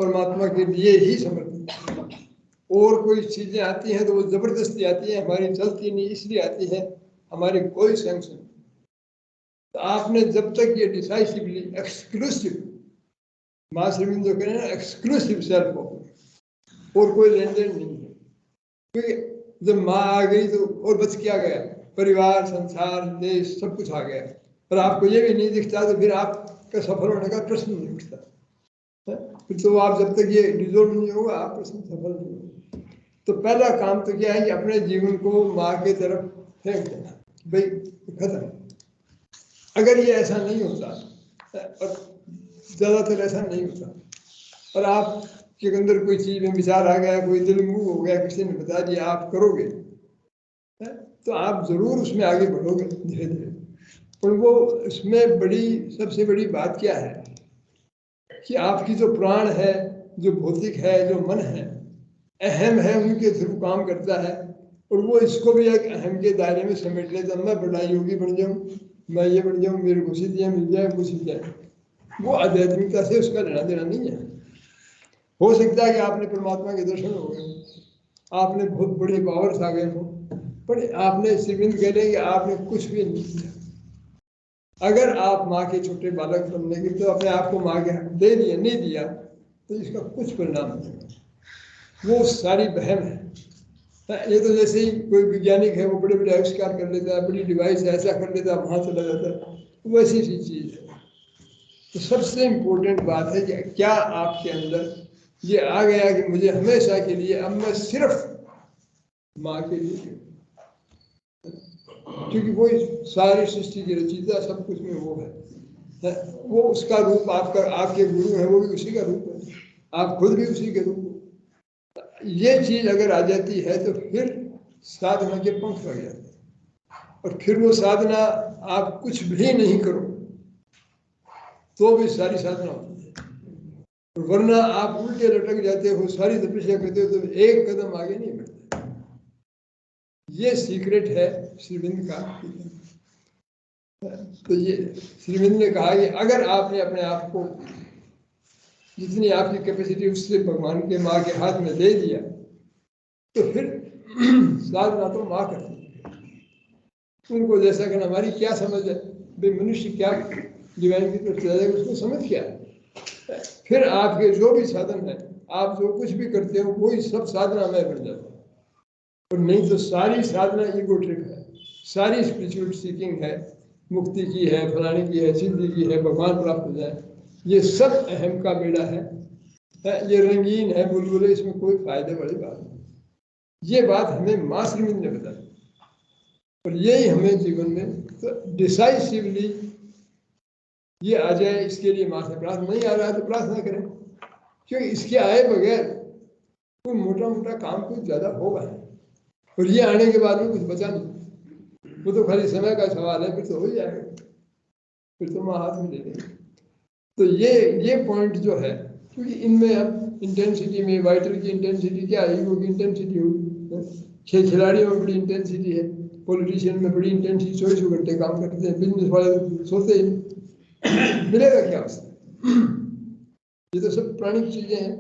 परमात्मा के लिए ही समर्पित है। और कोई चीजें आती हैं तो वो जबरदस्ती आती है, हमारी चलती नहीं इसलिए आती है, हमारी कोई सैंक्शन। तो आपने जब तक ये डिसाइसिवली एक्सक्लूसिव, माँ श्रीमंत जो कह रहे हैं ना, एक्सक्लूसिव सेल्फ हो, और कोई लेन देन नहीं है। क्योंकि जब माँ आ गई तो और बच क्या गया, परिवार, संसार, देश, सब कुछ आ गया। पर आपको ये भी नहीं दिखता तो फिर आपका सफल होने का प्रश्न नहीं उठता। फिर तो आप जब तक ये रिजोल्व नहीं होगा आप प्रश्न सफल नहीं होगा। तो पहला काम तो क्या है कि अपने जीवन को माँ की तरफ फेंक देना, भाई खत्म। अगर ये ऐसा नहीं होता, और ज्यादातर ऐसा नहीं होता, और आपके अंदर कोई चीज में विचार आ गया, कोई दिल मूव हो गया, किसी ने बता दिया आप करोगे, तो आप जरूर उसमें आगे बढ़ोगे धीरे धीरे। पर वो उसमें सबसे बड़ी बात क्या है कि आपकी जो प्राण है, जो भौतिक है, जो मन है, अहम है, उनके थ्रू काम करता है। और वो इसको भी एक अहम के दायरे में समेट लेता, मैं बड़ा योगी बन जाऊं, मैं ये बन जाऊं, मेरे को सिद्धियां मिल जाए, कुछ मिल जाए। वो आध्यात्मिकता से उसका लेना देना नहीं है। हो सकता है कि आपने परमात्मा के दर्शन हो गए, आपने बहुत बड़े पावर्स आ गए हो, पर आपने श्रीविंद कह रहे कि आपने कुछ भी नहीं किया। अगर आप माँ के छोटे बालक बनने की तो अपने आप को माँ के दे दिया, नहीं दिया तो इसका कुछ परिणाम नहीं। वो सारी बहम है। ये तो जैसे ही कोई वैज्ञानिक है, वो बड़े बड़े आविष्कार कर लेता है, बड़ी डिवाइस ऐसा कर लेता है, वहां चला जाता है, वैसी सी चीज है। तो सबसे इम्पोर्टेंट बात है कि क्या आपके अंदर ये आ गया कि मुझे हमेशा के लिए अब मैं सिर्फ माँ के लिए, क्योंकि वो सारी सृष्टि की रचयिता, सब कुछ में वो है। वो उसका रूप, आपके गुरु है, वो भी उसी का रूप है, आप खुद भी उसी के रूप हो। ये चीज अगर आ जाती है तो फिर साधना के पंख लग जाते हैं। और फिर वो साधना आप कुछ भी नहीं करो तो भी सारी साधना होती है, वरना आप उल्टे लटक जाते हो, सारी तपस्या करते हो तो एक कदम आगे नहीं बढ़ते। ये सीक्रेट है श्रीविंद का। तो ये श्रीविंद ने कहा कि अगर आपने अपने आप को जितनी आपकी कैपेसिटी उससे भगवान के माँ के हाथ में दे दिया तो फिर साधना तो माँ करती है। उनको जैसा कि हमारी क्या समझ है, भाई मनुष्य क्या डिवाइन की तरफ चला जाएगा, उसको समझ क्या है। फिर आपके जो भी साधन है, आप जो कुछ भी करते हो वही सब साधना में बन जाता है। और नहीं तो सारी साधना ईगो ट्रिप है, सारी स्पिरिचुअल सीकिंग है, मुक्ति की है, फलाने की है, सिद्धि की है, भगवान प्राप्त हो जाए, ये सब अहम का बेड़ा है। ये रंगीन है बुलबुले, इसमें कोई फायदे वाली बात नहीं। ये बात हमें माँ श्रीमंत ने बताई और यही हमें जीवन में तो डिसाइसिवली ये आ जाए, इसके लिए माँ से प्रार्थना। नहीं आ रहा है तो प्रार्थना करें, क्योंकि इसके आए बगैर कोई मोटा मोटा काम कुछ ज्यादा होगा नहीं। और ये आने के बाद में कुछ बचा नहीं, वो तो खाली समय का सवाल है, फिर तो हो ही जाएगा, फिर तो माँ हाथ में ले लेंगे। तो ये पॉइंट जो है, क्योंकि इनमें अब इंटेंसिटी में वाइटर की इंटेंसिटी क्या है, ईगो की इंटेंसिटी होगी, खिलाड़ियों में बड़ी इंटेंसिटी है, पॉलिटिशियन में बड़ी इंटेंसिटी, 24 घंटे काम करते हैं, बिजनेस वाले सोते ही मिलेगा क्या उससे। ये तो सब प्राणिक चीजें हैं,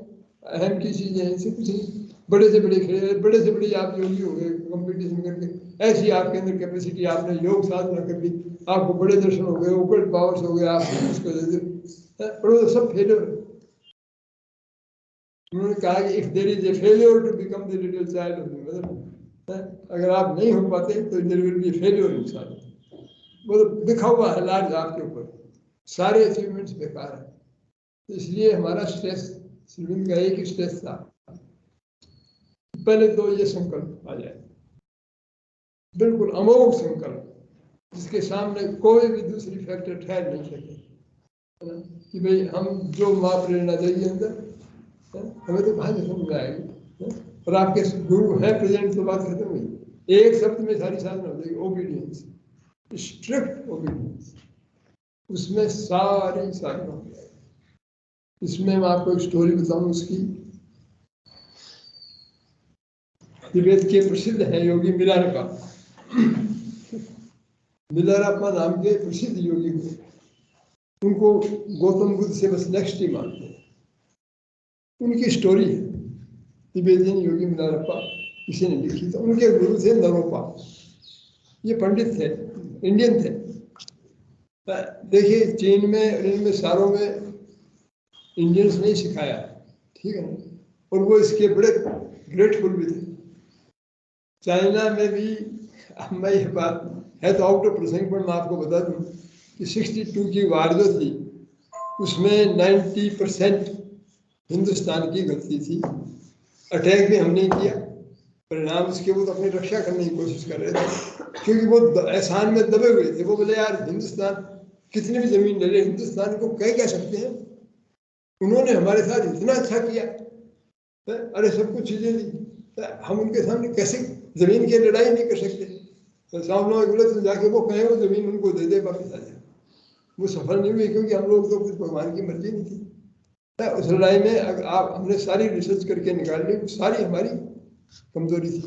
अहम की चीजें हैं, इनसे कुछ नहीं। बड़े से बड़े खेले, बड़े से बड़े आप योगी हो गए कंपटीशन करके, ऐसी आपके अंदर कैपेसिटी, आपने योग साधना कर ली, आपको बड़े दर्शन हो गए, ओकल्ट पावर्स हो गए, आप उसको पर वो सब फेलियर। उन्होंने कहा कि if there is a failure to become the little child of the mother, अगर आप नहीं हो पाते तो there will be failure inside. वो तो दिखा हुआ है लार्ज आपके ऊपर, सारे अचीवमेंट्स बेकार है। तो इसलिए हमारा स्ट्रेस, श्रीविंद का एक स्ट्रेस था, पहले तो ये संकल्प आ जाए, बिल्कुल अमोघ संकल्प, जिसके सामने कोई भी दूसरी फैक्टर ठहर नहीं सके, कि भाई हम जो माँ प्रेरणा देगी अंदर, हमें तो कहाँ से समझ में आएगी। और आपके गुरु है प्रेजेंट तो बात खत्म हुई, एक शब्द में सारी साधना हो जाएगी, ओबीडियंस, स्ट्रिक्ट ओबीडियंस, उसमें सारी साधना हो जाएगी। इसमें मैं आपको एक स्टोरी बताऊं उसकी। तिब्बत के प्रसिद्ध है योगी मिलारपा, मिलारपा नाम के प्रसिद्ध योगी हुए, उनको गौतम बुद्ध से बस नेक्स्ट ही मानते हैं। उनकी स्टोरी है, तिब्बतियन योगी मिलारप्पा किसी ने लिखी। तो उनके गुरु थे नरोपा, ये पंडित थे, इंडियन थे। देखिए चीन में और इनमें सारों में इंडियंस ने सिखाया, ठीक है ना, और वो इसके बड़े ग्रेटफुल भी थे। चाइना में भी, मैं ये बात है तो आउट ऑफ प्रसंग पर मैं आपको बता दूं कि 62 की वार जो थी उसमें 90% हिंदुस्तान की गलती थी। अटैक भी हमने किया, परिणाम इसके वो तो अपनी रक्षा करने की कोशिश कर रहे थे, क्योंकि वो एहसान में दबे हुए थे। वो बोले यार हिंदुस्तान कितनी भी जमीन ले ले, हिंदुस्तान को कह सकते हैं, उन्होंने हमारे साथ इतना अच्छा किया, अरे सब कुछ चीजें दी, हम उनके सामने कैसे जमीन की लड़ाई नहीं कर सकते। तो सामने बोले तो जाके वो कहें वो जमीन उनको दे दे वापस आ जाए। वो सफल नहीं हुई, क्योंकि हम लोग तो कुछ भगवान की मर्जी नहीं थी। उस लड़ाई में आप हमने सारी रिसर्च करके निकाल ली, सारी हमारी कमजोरी थी,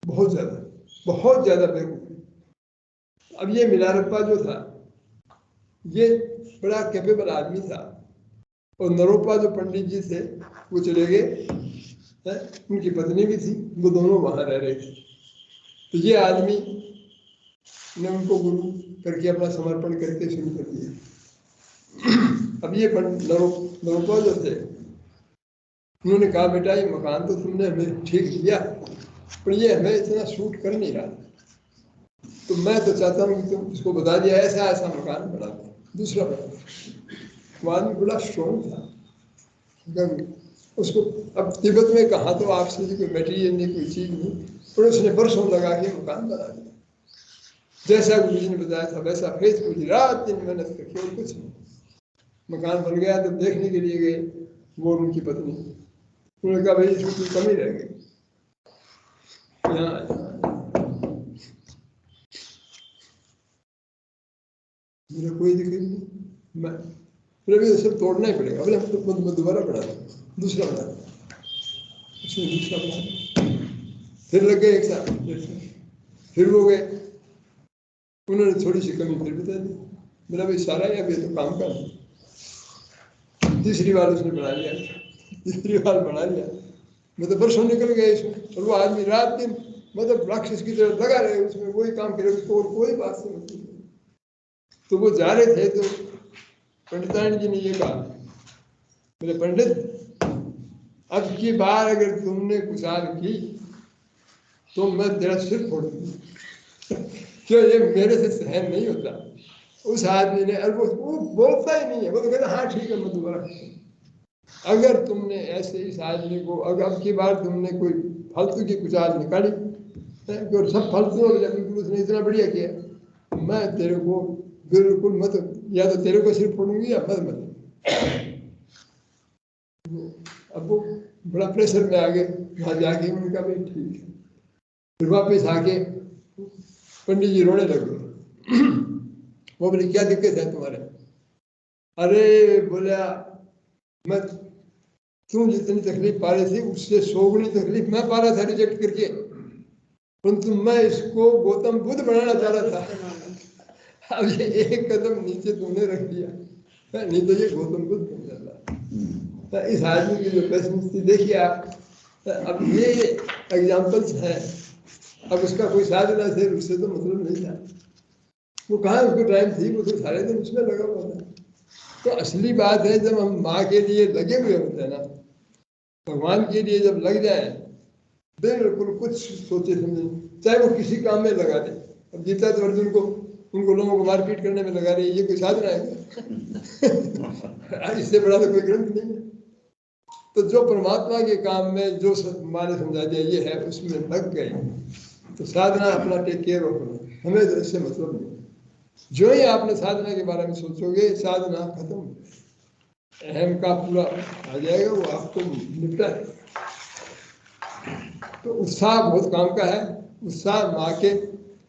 बहुत ज्यादा बेवकूफ। अब ये मिलारप्पा जो था ये बड़ा कैपेबल आदमी था, और नरोपा जो पंडित जी थे वो चले गए, उनकी पत्नी भी थी, वो दोनों वहां रह रहे थे। तो ये आदमी ने उनको गुरु करके अपना समर्पण करके शुरू कर दिया। अब ये नरोपा जो थे उन्होंने कहा बेटा ये मकान तो तुमने हमें ठीक दिया, पर ये हमें इतना सूट कर नहीं रहा, तो मैं तो चाहता हूँ कि तुम उसको बता दिया ऐसा ऐसा मकान बना दो, दूसरा बना दो। वो आदमी बड़ा स्ट्रॉन्ग था उसको। अब तिब्बत में कहा तो आपसे कोई मटेरियल नहीं, कोई चीज नहीं, पर उसने बरसों लगा के मकान बना दिया। जैसा गुरु जी ने बताया था वैसा फेसबुक रात दिन मेहनत करके, और कुछ नहीं। मकान बन गया तो देखने के लिए गए वो और उनकी पत्नी, उन्होंने कहा भाई इसमें कोई कमी रह गई, मेरा कोई दिक्कत नहीं, मैं फिर अभी सब तोड़ना ही पड़ेगा। बोले हम तो दोबारा बना दें, दूसरा बना दें, उसने दूसरा बना, फिर लग गए एक साथ, फिर वो गए, उन्होंने थोड़ी सी कमी फिर बता दी। मेरा भाई सारा ही अभी तो काम का नहीं। तीसरी बार उसने बना लिया, तीसरी बार बना लिया, मतलब बरसों निकल गए इसमें, और वो आदमी रात दिन मतलब राक्षस की तरह लगा रहे उसमें, वही काम करे, उसको और कोई बात समझ नहीं। तो वो जा रहे थे तो पंडितायन जी ने ये कहा, बोले पंडित अब की बार अगर तुमने कुचाल की तो मैं तेरा सिर फोड़ दूंगा। क्यों, ये मेरे से सहन नहीं होता। उस आदमी ने, और वो बोलता ही नहीं है, वो तो कहता हाँ ठीक है मैं दोबारा, अगर तुमने ऐसे इस आदमी को, अगर अब की बार तुमने कोई फालतू की कुचाल निकाली और सब फालतू हो गया, बिल्कुल उसने इतना बढ़िया किया, मैं तेरे को बिल्कुल मत, या तो तेरे को सिर फोड़ूंगी या मत। अब वो बड़ा प्रेशर में आ गए, वहां जाके उनका भाई ठीक है। फिर वापस आके पंडित जी रोने लगे। वो बोले क्या दिक्कत है तुम्हारे? अरे बोला मैं तुम जितनी तकलीफ पा रही थी उससे 100 गुनी तकलीफ मैं पा रहा था रिजेक्ट करके, परंतु मैं इसको गौतम बुद्ध बनाना चाह रहा था। अब ये एक कदम नीचे तुमने रख दिया, नहीं तो ये गौतम बुद्ध बन जाता। इस आदमी की जो पैसिविटी देखिए आप। अब ये एग्जाम्पल्स है। अब उसका कोई साधना थे उससे तो मतलब नहीं था, वो कहाँ उसको टाइम थी, वो तो सारे दिन उसमें लगा हुआ था। तो असली बात है जब हम माँ के लिए लगे हुए होते हैं ना, भगवान के लिए जब लग जाए, बिल्कुल कुछ सोचे समझे, चाहे वो किसी काम में लगा दे। अब गीता तो अर्जुन को, उनको लोगों को मारपीट करने में लगा रही है, ये कोई साधना है? इससे बड़ा तो कोई ग्रंथ नहीं है। तो जो परमात्मा के काम में जो माने समझा दिया ये है उसमें लग गए, तो साधना अपना टेक केयर ऑफ, हमें तो इससे मतलब नहीं। जो ही आपने साधना के बारे में सोचोगे साधना खत्म, अहम का पूरा आ जाएगा, वो आपको निपटा है। तो उत्साह बहुत काम का है। उत्साह माँ के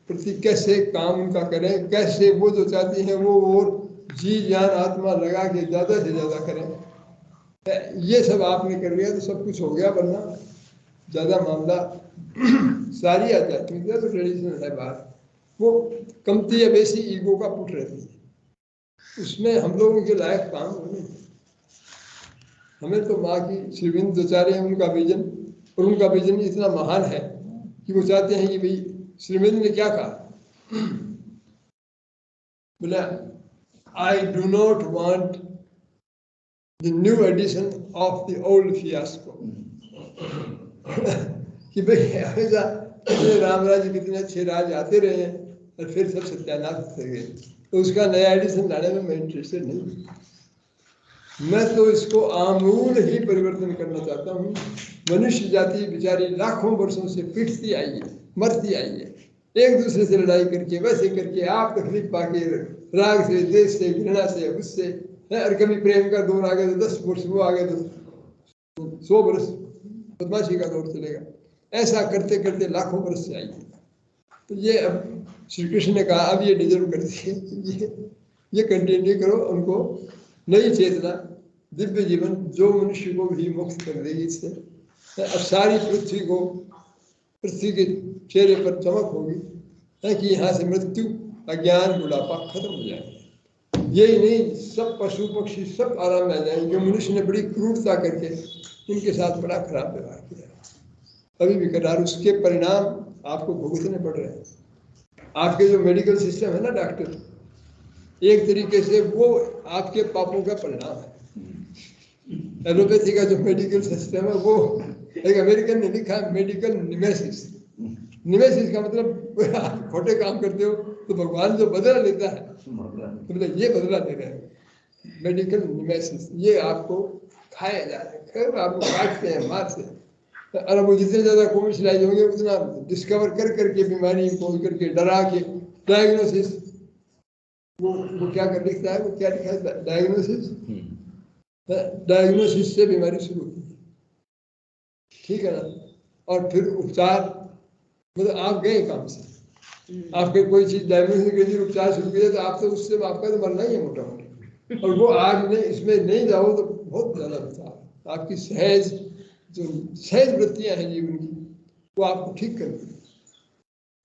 प्रति कैसे काम उनका करें, कैसे वो जो चाहती हैं वो और जी जान आत्मा लगा के ज़्यादा से ज़्यादा करें। ये सब आपने कर लिया तो सब कुछ हो गया, वरना ज़्यादा मामला सारी आध्यात्मिकता तो ट्रेडिशनल है बात, वो कमती या बेसी ईगो का पुट रहती है, उसमें हम लोगों के लायक काम होने। हमें तो माँ की श्रीविंद दोचारे हैं उनका विजन, और उनका विजन इतना महान है कि वो चाहते हैं कि भाई श्रीविंद ने क्या कहा, बोला I do not want the new edition of the old fiasco. कि भाई हमेशा कितने राम राज्य कितने अच्छे राज आते रहे हैं और फिर सब सत्यानाश हो गए, तो उसका नया एडिशन लाने में मैं इंटरेस्टेड नहीं। मैं तो इसको आमूल ही परिवर्तन करना चाहता हूँ। मनुष्य जाति बेचारी लाखों वर्षों से पिटती आई है, मरती आई है, एक दूसरे से लड़ाई करके, वैसे करके, आप तकलीफ पाके, राग से, देश से, घृणा से, उससे, और कभी प्रेम का दौर आ गया तो 10 वर्ष, वो आ गया तो 100 वर्ष बदमाशी का दौर चलेगा। ऐसा करते करते लाखों वर्ष से आई है। तो ये अब श्री कृष्ण ने कहा अब ये डिजर्व करती है, ये कंटिन्यू करो, उनको नई चेतना, दिव्य जीवन जो मनुष्य को भी मुक्त कर देगी इससे। अब सारी पृथ्वी को, पृथ्वी के चेहरे पर चमक होगी, है कि यहाँ से मृत्यु, अज्ञान, बुढ़ापा खत्म हो जाएगा। यही नहीं, सब पशु पक्षी सब आराम में आ जाएंगे, जो मनुष्य ने बड़ी क्रूरता करके उनके साथ बड़ा खराब व्यवहार किया, अभी भी कर रहा है, उसके परिणाम आपको भुगतने पड़ रहे हैं। आपके जो मेडिकल सिस्टम है ना डॉक्टर, एक तरीके से वो आपके पापों का परिणाम है। एलोपैथी का जो मेडिकल सिस्टम है वो एक अमेरिकन ने लिखा मेडिकल निमेसिस। निमेसिस का मतलब आप खोटे काम करते हो तो भगवान जो बदला लेता है, तो मतलब ये बदला दे रहे हैं मेडिकल निमेसिस। ये आपको खाया जा रहा है, आपको काटते हैं, मारते हैं। और वो जितने ज़्यादा कॉमर्शलाइज होंगे उतना डिस्कवर कर करके, बीमारी खोज करके, डरा के, डायग्नोसिस, वो क्या कर लिखता है, वो क्या लिखा है, डायग्नोसिस, डायग्नोसिस से बीमारी शुरू होती है, ठीक है ना। और फिर उपचार, मतलब आप गए काम से, आपके कोई चीज डायग्नोसिस के लिए उपचार शुरू किया तो आप तो उससे आपका तो मरना ही है मोटा मोटा। और वो आज नहीं, इसमें नहीं जाओ तो बहुत ज्यादा बचा, आपकी सहज जो सहज वृत्तियां हैं जीवन की, वो आपको ठीक कर देगी,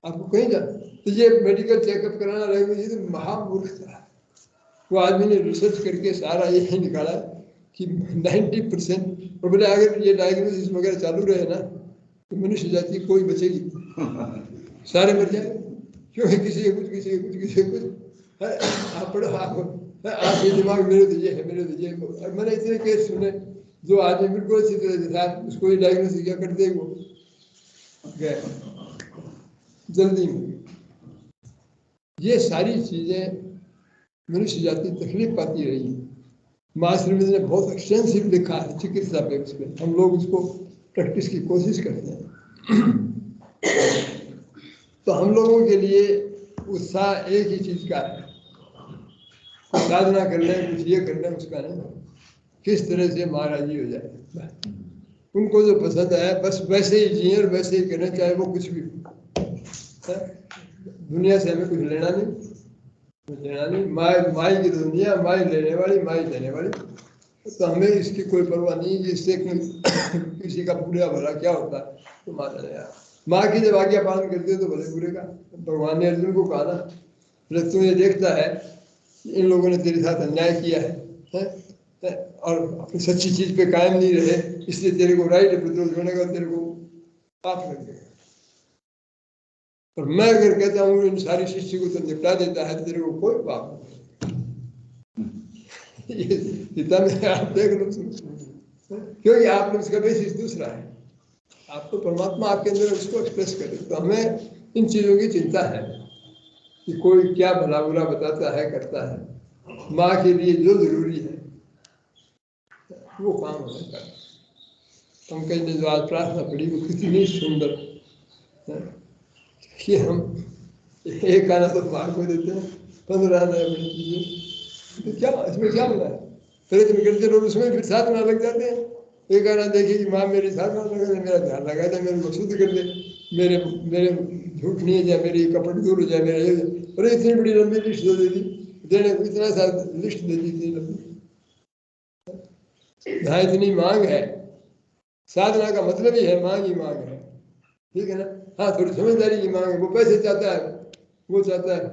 आपको कहीं जा। तो ये मेडिकल चेकअप कराना रहेगा, ये तो महामूर्खता है। वो आदमी ने रिसर्च करके सारा ये निकाला कि 90%, और बोले अगर ये डायग्नोसिस वगैरह चालू रहे ना तो मनुष्य जाति कोई बचेगी, सारे मर जाए, क्योंकि किसी कुछ, किसी कुछ, किसी कुछ है। आप पढ़ो, आप ये दिमाग मेरे दीजिए है, मेरे दीजिए। मैंने इतने केस सुने, जो आदमी बिल्कुल अच्छी तरह से था, उसको ये डायग्नोसिस क्या कर दे, वो गए जल्दी में। ये सारी चीजें मनुष्य जाति तकलीफ पाती रही है। माँ श्रीमती ने बहुत एक्सटेंसिव लिखा है चिकित्सा पे, उस पर हम लोग उसको प्रैक्टिस की कोशिश करते हैं। तो हम लोगों के लिए उत्साह एक ही चीज का है, साधना कर लें, कुछ ये कर लें, उसका नहीं, किस तरह से महाराजी हो जाए। उनको जो पसंद आया बस वैसे ही जिए और वैसे ही करना, चाहे वो कुछ भी हो। दुनिया से हमें कुछ लेना नहीं, कुछ लेना नहीं। माई की दुनिया, माई लेने वाली, माई देने वाली, तो हमें इसकी कोई परवाह नहीं कि इससे किसी का बुरा भला क्या होता है। तो माता यार, माँ की जब आज्ञा पालन करते हो तो भले बुरे का। भगवान ने अर्जुन को कहा ना, तू ये देखता है इन लोगों ने तेरे साथ अन्याय किया है, और अपनी सच्ची चीज पे कायम नहीं रहे, इसलिए तेरे को राइट विद्रोह होने का तेरे को पाप लग गया। और मैं अगर कहता हूँ इन सारी सृष्टि को तो निपटा देता है, तेरे को कोई पाप नहीं। आप देख लो, क्योंकि आपने उसका बेसिस दूसरा है। आपको परमात्मा आपके अंदर उसको एक्सप्रेस करे। तो हमें इन चीजों की चिंता है कि कोई क्या भला बुरा बताता है, करता है। माँ के लिए जो जरूरी है वो काम होने का। पंकज ने जो आज प्रार्थना पढ़ी वो कितनी सुंदर है कि हम एक आना तो माँ को देते हैं, 15 आना अपनी कीजिए, तो क्या इसमें क्या मिला है। प्रयत्न करते लोग उसमें फिर साथ में लग जाते हैं। एक आना देखे कि माँ मेरे साथ में लगा दे, मेरा ध्यान लगा दे, मेरे को शुद्ध कर दे, मेरे मेरे झूठ नहीं है जाए, मेरी कपट दूर हो जाए, मेरे। अरे इतनी बड़ी लंबी लिस्ट दे दी, देने को इतना सा लिस्ट दे दी, इतनी लंबी। यहाँ इतनी मांग है, साधना का मतलब ही है मांग ही मांग है, ठीक है ना। हाँ, थोड़ी समझदारी की मांग है। वो पैसे चाहता है, वो चाहता है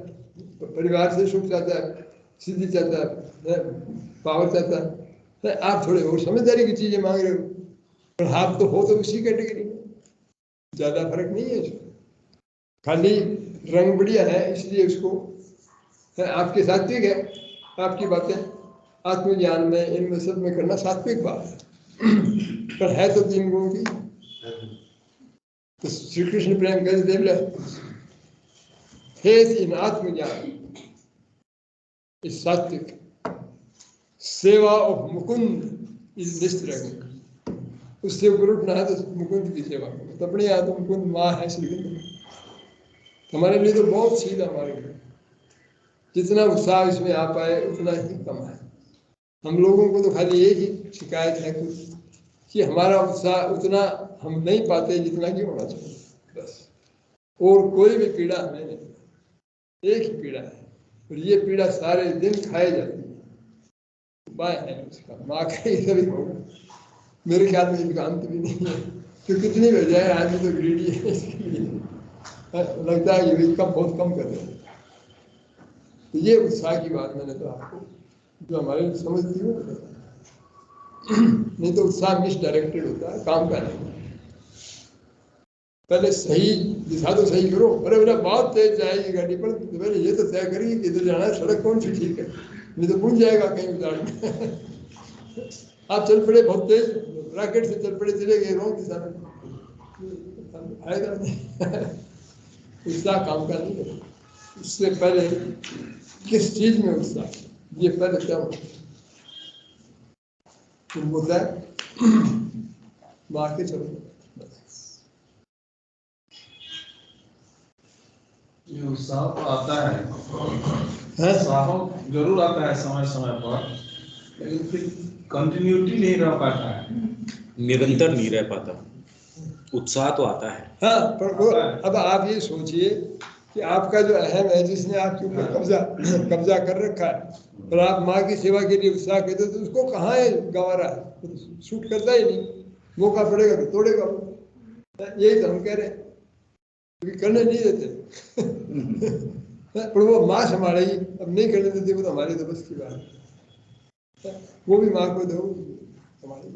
परिवार से सुख चाहता है, सिद्धि चाहता है, पावर चाहता है, आप थोड़े और समझदारी की चीजें मांग रहे हो, पर आप तो हो तो उसी कैटेगरी में, ज्यादा फर्क नहीं है इसमें। खाली रंग बढ़िया है इसलिए उसको आपके सात्विक है, आपकी बातें आत्मज्ञान में इनमें सब में करना सात्विक बात है, पर है तो 3 गुणों की। तो श्री कृष्ण प्रेम कर देवला फेथ इन आत्मज्ञान इज सात्विक, सेवा ऑफ मुकुंद इज निस्त्रग। उससे ऊपर उठना है तो मुकुंद की सेवा करो। तो अपने यहाँ तो मुकुंद माँ है श्रीकृष्ण, हमारे लिए तो बहुत सीधा हमारे लिए, जितना उत्साह इसमें आ पाए उतना ही कम है। हम लोगों को तो खाली एक ही शिकायत है कुछ कि हमारा उत्साह उतना हम नहीं पाते जितना कि होना चाहिए, बस। और कोई भी पीड़ा हमें नहीं, एक ही पीड़ा है, और ये पीड़ा सारे दिन खाई जाती है। उपाय है उसका, माँ का ही सभी होगा। मेरे ख्याल में इनका अंत भी नहीं है, तो कितनी भी जाए आदमी तो ग्रीडी है इसके लिए, लगता है कि कम बहुत कम कर रहे हैं। तो ये उत्साह की बात मैंने तो आपको जो हमारे समझ थी वो बताया। नहीं तो उत्साह मिसडायरेक्टेड होता है, काम का नहीं। पहले सही दिशा तो सही करो। अरे मेरा बहुत तेज जाएगी गाड़ी पर, तो पहले ये तो तय करिए कि इधर जाना है, सड़क कौन सी ठीक है, नहीं तो पहुंच जाएगा कहीं उतार में। आप चल पड़े बहुत तेज, रॉकेट से चल पड़े, चले गए रॉन्ग दिशा में, फायदा नहीं। उत्साह काम का नहीं है। उससे पहले किस चीज में उत्साह, ये पहले क्या होता है, माँ के चलो। ये उत्साह तो आता है, उत्साह जरूर आता है समय समय पर, लेकिन फिर कंटिन्यूटी नहीं रह पाता है, निरंतर नहीं रह पाता। उत्साह तो आता है। हाँ, पर वो अब आप ये सोचिए कि आपका जो अहम है, जिसने आपके ऊपर कब्जा कर रखा है, और आप माँ की सेवा के लिए उत्साह कहते तो उसको कहाँ है गंवारा है, शूट करता ही नहीं। मौका पड़ेगा तो तोड़ेगा वो। यही तो हम कह रहे हैं, करने नहीं देते। पर वो माँ संभालेगी, अब नहीं करने देते वो तो हमारी तो बस की बात है। वो भी माँ को दो हमारे,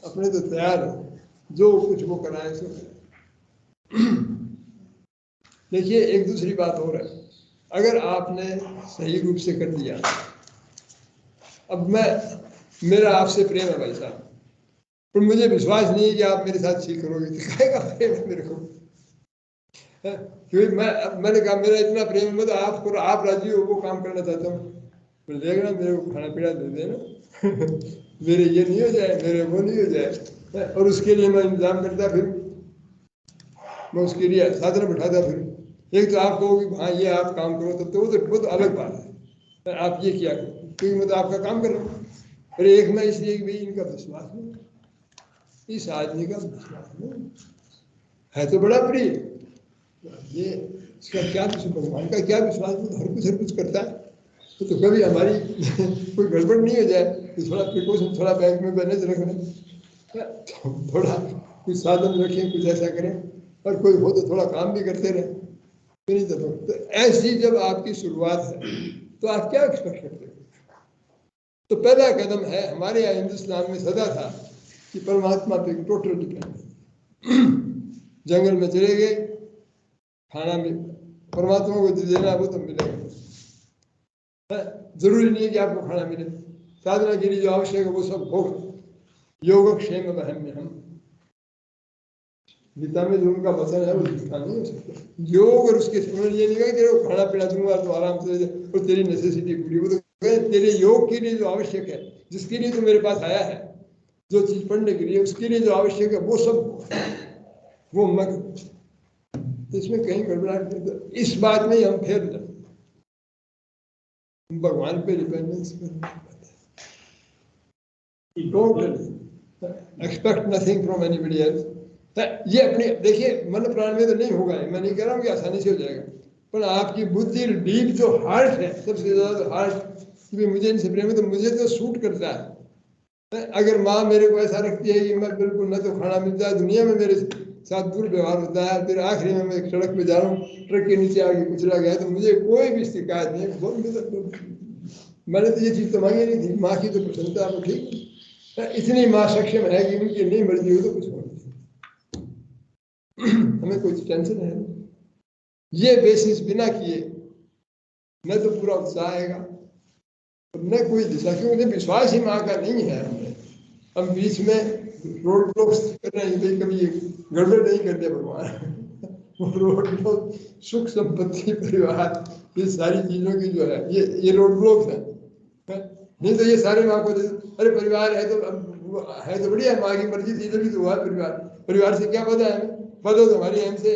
अपने तो तैयार हो, जो कुछ वो कराए सो कराए। देखिए एक दूसरी बात और है, अगर आपने सही रूप से कर दिया, अब मेरा आपसे प्रेम है भाई साहब, पर मुझे विश्वास नहीं है कि आप मेरे साथ ठीक करोगे, तो कहेगा प्रेम है मेरे को, क्योंकि मैंने कहा मेरा इतना प्रेम है, तो आप राजी हो वो काम करना चाहता हूँ, तो देखना मेरे को खाना पीना दे देना। मेरे ये नहीं हो जाए, मेरे वो नहीं हो जाए, और उसके लिए मैं इंतजाम करता, फिर मैं उसके लिए साधन बिठाता। फिर एक तो आप कहोगे हाँ ये आप काम करो, तब तो वो तो अलग बात है, आप ये किया करो, क्योंकि मैं तो आपका काम कर रहा हूँ। फिर एक मैं इसलिए कि भाई इनका विश्वास नहीं, इस आदमी का विश्वास नहीं है, तो बड़ा प्रिय, ये इसका क्या भगवान का क्या विश्वास, हर कुछ करता है, तो कभी हमारी कोई गड़बड़ नहीं हो जाए, तो थोड़ा प्रिकॉशन, थोड़ा बैंक में बैलेंस रखना, थोड़ा कुछ साधन रखें, कुछ ऐसा करें, और कोई हो तो थोड़ा काम भी करते रहे। नहीं तो ऐसी जब आपकी शुरुआत है तो आप क्या एक्सपेक्ट करते हो। तो पहला कदम है, हमारे यहाँ हिंदुस्तान में सदा था कि परमात्मा पे टोटल डिपेंड। जंगल में चले गए, खाना भी परमात्मा को देना वो तो मिलेगा, जरूरी नहीं है कि आपको खाना मिले, साधना के लिए जो आवश्यक है वो सब होगा। योगक्षेम वहम में हम, गीता में जो उनका वचन है वो झूठा नहीं हो सकता। योग और उसके उन्होंने ये नहीं कहा कि खाना पीना दूंगा तो आराम से और तेरी नेसेसिटी पूरी, वो तो तेरे योग के लिए जो आवश्यक है, जिसके लिए तो मेरे पास आया है, जो चीज पढ़ने के लिए, उसके लिए जो आवश्यक है वो सब वो मैं, तो इसमें कहीं गड़बड़ाहट नहीं। तो इस बात में ही हम फेल जाए, भगवान पे dependence totally, expect nothing from anybody else. ये अपने देखिए मन प्राण में तो नहीं होगा, मैं नहीं कह रहा हूँ कि आसानी से हो जाएगा, पर आपकी बुद्धि डीप जो हार्ट है, सबसे ज्यादा हार्ट कि मुझे इनसे प्रेम है, तो मुझे तो सूट करता है। अगर माँ मेरे को ऐसा रखती है कि मैं बिल्कुल न तो खाना मिलता है, दुनिया में मेरे साथ दुर्व्यवहार होता है, फिर आखिरी में मैं एक सड़क पे जा रहा हूँ, ट्रक के नीचे आगे कुचला गया, तो मुझे कोई भी शिकायत नहीं है, मैंने तो ये चीज तो मांगी नहीं थी, माँ की तो प्रसन्नता आपको ठीक, इतनी माँ सक्षम है कि उनकी नहीं मर्जी हो तो कुछ हो नहीं। हमें कोई टेंशन है नहीं। ये बेसिस बिना किए न तो पूरा उत्साह आएगा और न कोई दिशा, क्योंकि विश्वास ही माँ का नहीं है। हम बीच में रोड ब्लॉक्स कर रहे हैं, कभी गड़बड़ नहीं करते भगवान। रोड ब्लॉक, सुख संपत्ति, परिवार, ये सारी चीजों की जो है ये रोड ब्लॉक्स है। नहीं तो ये सारे माँ को अरे परिवार है तो बढ़िया, माँ की मर्जी थी तभी तो हुआ परिवार। परिवार से क्या पता है, पता तो हमारी हमसे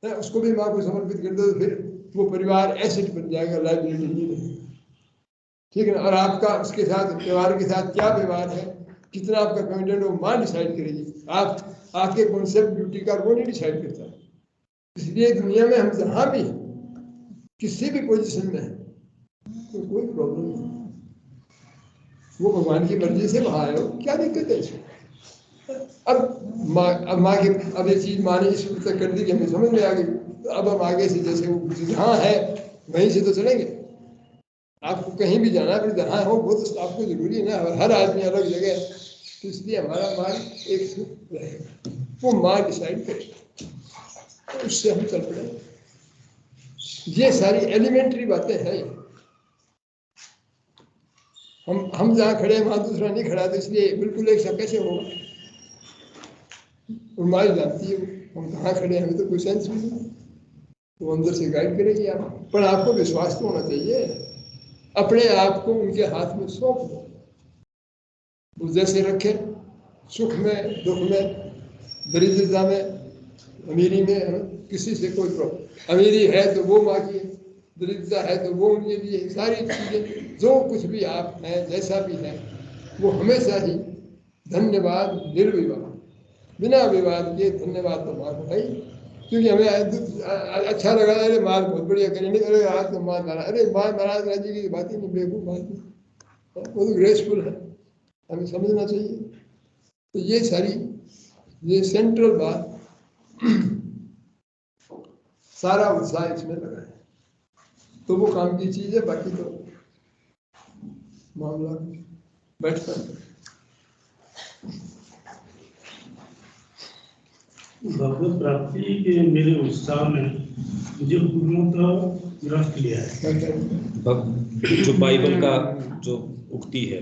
है, उसको भी माँ को समर्पित कर दो तो फिर वो परिवार एसेट बन जाएगा, लाइबिलिटी नहीं रहेगी। ठीक है ना। और आपका उसके साथ, परिवार के साथ क्या व्यवहार है, कितना आपका कमिटमेंट, वो माँ डिसाइड करेगी। आपके कॉन्सेप्ट ड्यूटी का वो नहीं डिसाइड करता। इसलिए दुनिया में हम जहां भी किसी भी पोजीशन में है तो कोई प्रॉब्लम नहीं, वो भगवान की मर्जी से वहां आए हो, क्या दिक्कत है इसमें। अब माँ की अब ये चीज माँ ने इस तक कर दी कि हमें समझ में आ गई, तो अब हम आगे से जैसे वो जहाँ है वहीं से तो चलेंगे। आपको कहीं भी जाना है, जहाँ हो वो तो आपको जरूरी है ना, हर आदमी अलग जगह है, तो इसलिए हमारा मार्ग एक सूत्र रहेगा, वो माँ डिसाइड करेगा, तो उससे हम चल पड़ेंगे। ये सारी एलिमेंट्री बातें हैं। हम जहाँ खड़े हैं वहां दूसरा नहीं खड़ा, तो इसलिए बिल्कुल एक सा कैसे होगा। और माँ जानती है हम कहाँ खड़े हैं, हमें तो कोई सेंस भी नहीं, वो अंदर से गाइड करेगी आप। पर आपको विश्वास तो होना चाहिए, अपने आप को उनके हाथ में सौंप दो, वो जैसे रखे, सुख में, दुख में, दरिद्रता में, अमीरी में, किसी से कोई प्रॉब्लम। अमीरी है तो वो माँ की, दरिद्रता है तो वो उनके लिए, सारी चीजें जो कुछ भी आप हैं, जैसा भी है, वो हमेशा ही धन्यवाद निर्विवाद, बिना विवाद के धन्यवाद तो माँ को है। क्योंकि हमें अच्छा लगा, अरे माँ बहुत बढ़िया करेंगे, अरे आज तो माँ नाराज, अरे माँ नाराज रहने की बात ही नहीं, बेवकूफ बात नहीं, वो तो ग्रेसफुल है, हमें समझना चाहिए। तो ये सारी, ये सेंट्रल बात, सारा उत्साह इसमें लगा है, तो वो काम की चीज है। बाकी तो मामला बैठता है। भगवत प्राप्ति के मेरे उत्साह ने मुझे पूर्णतः ग्रस्त लिया है। जो बाइबल का जो उक्ति है,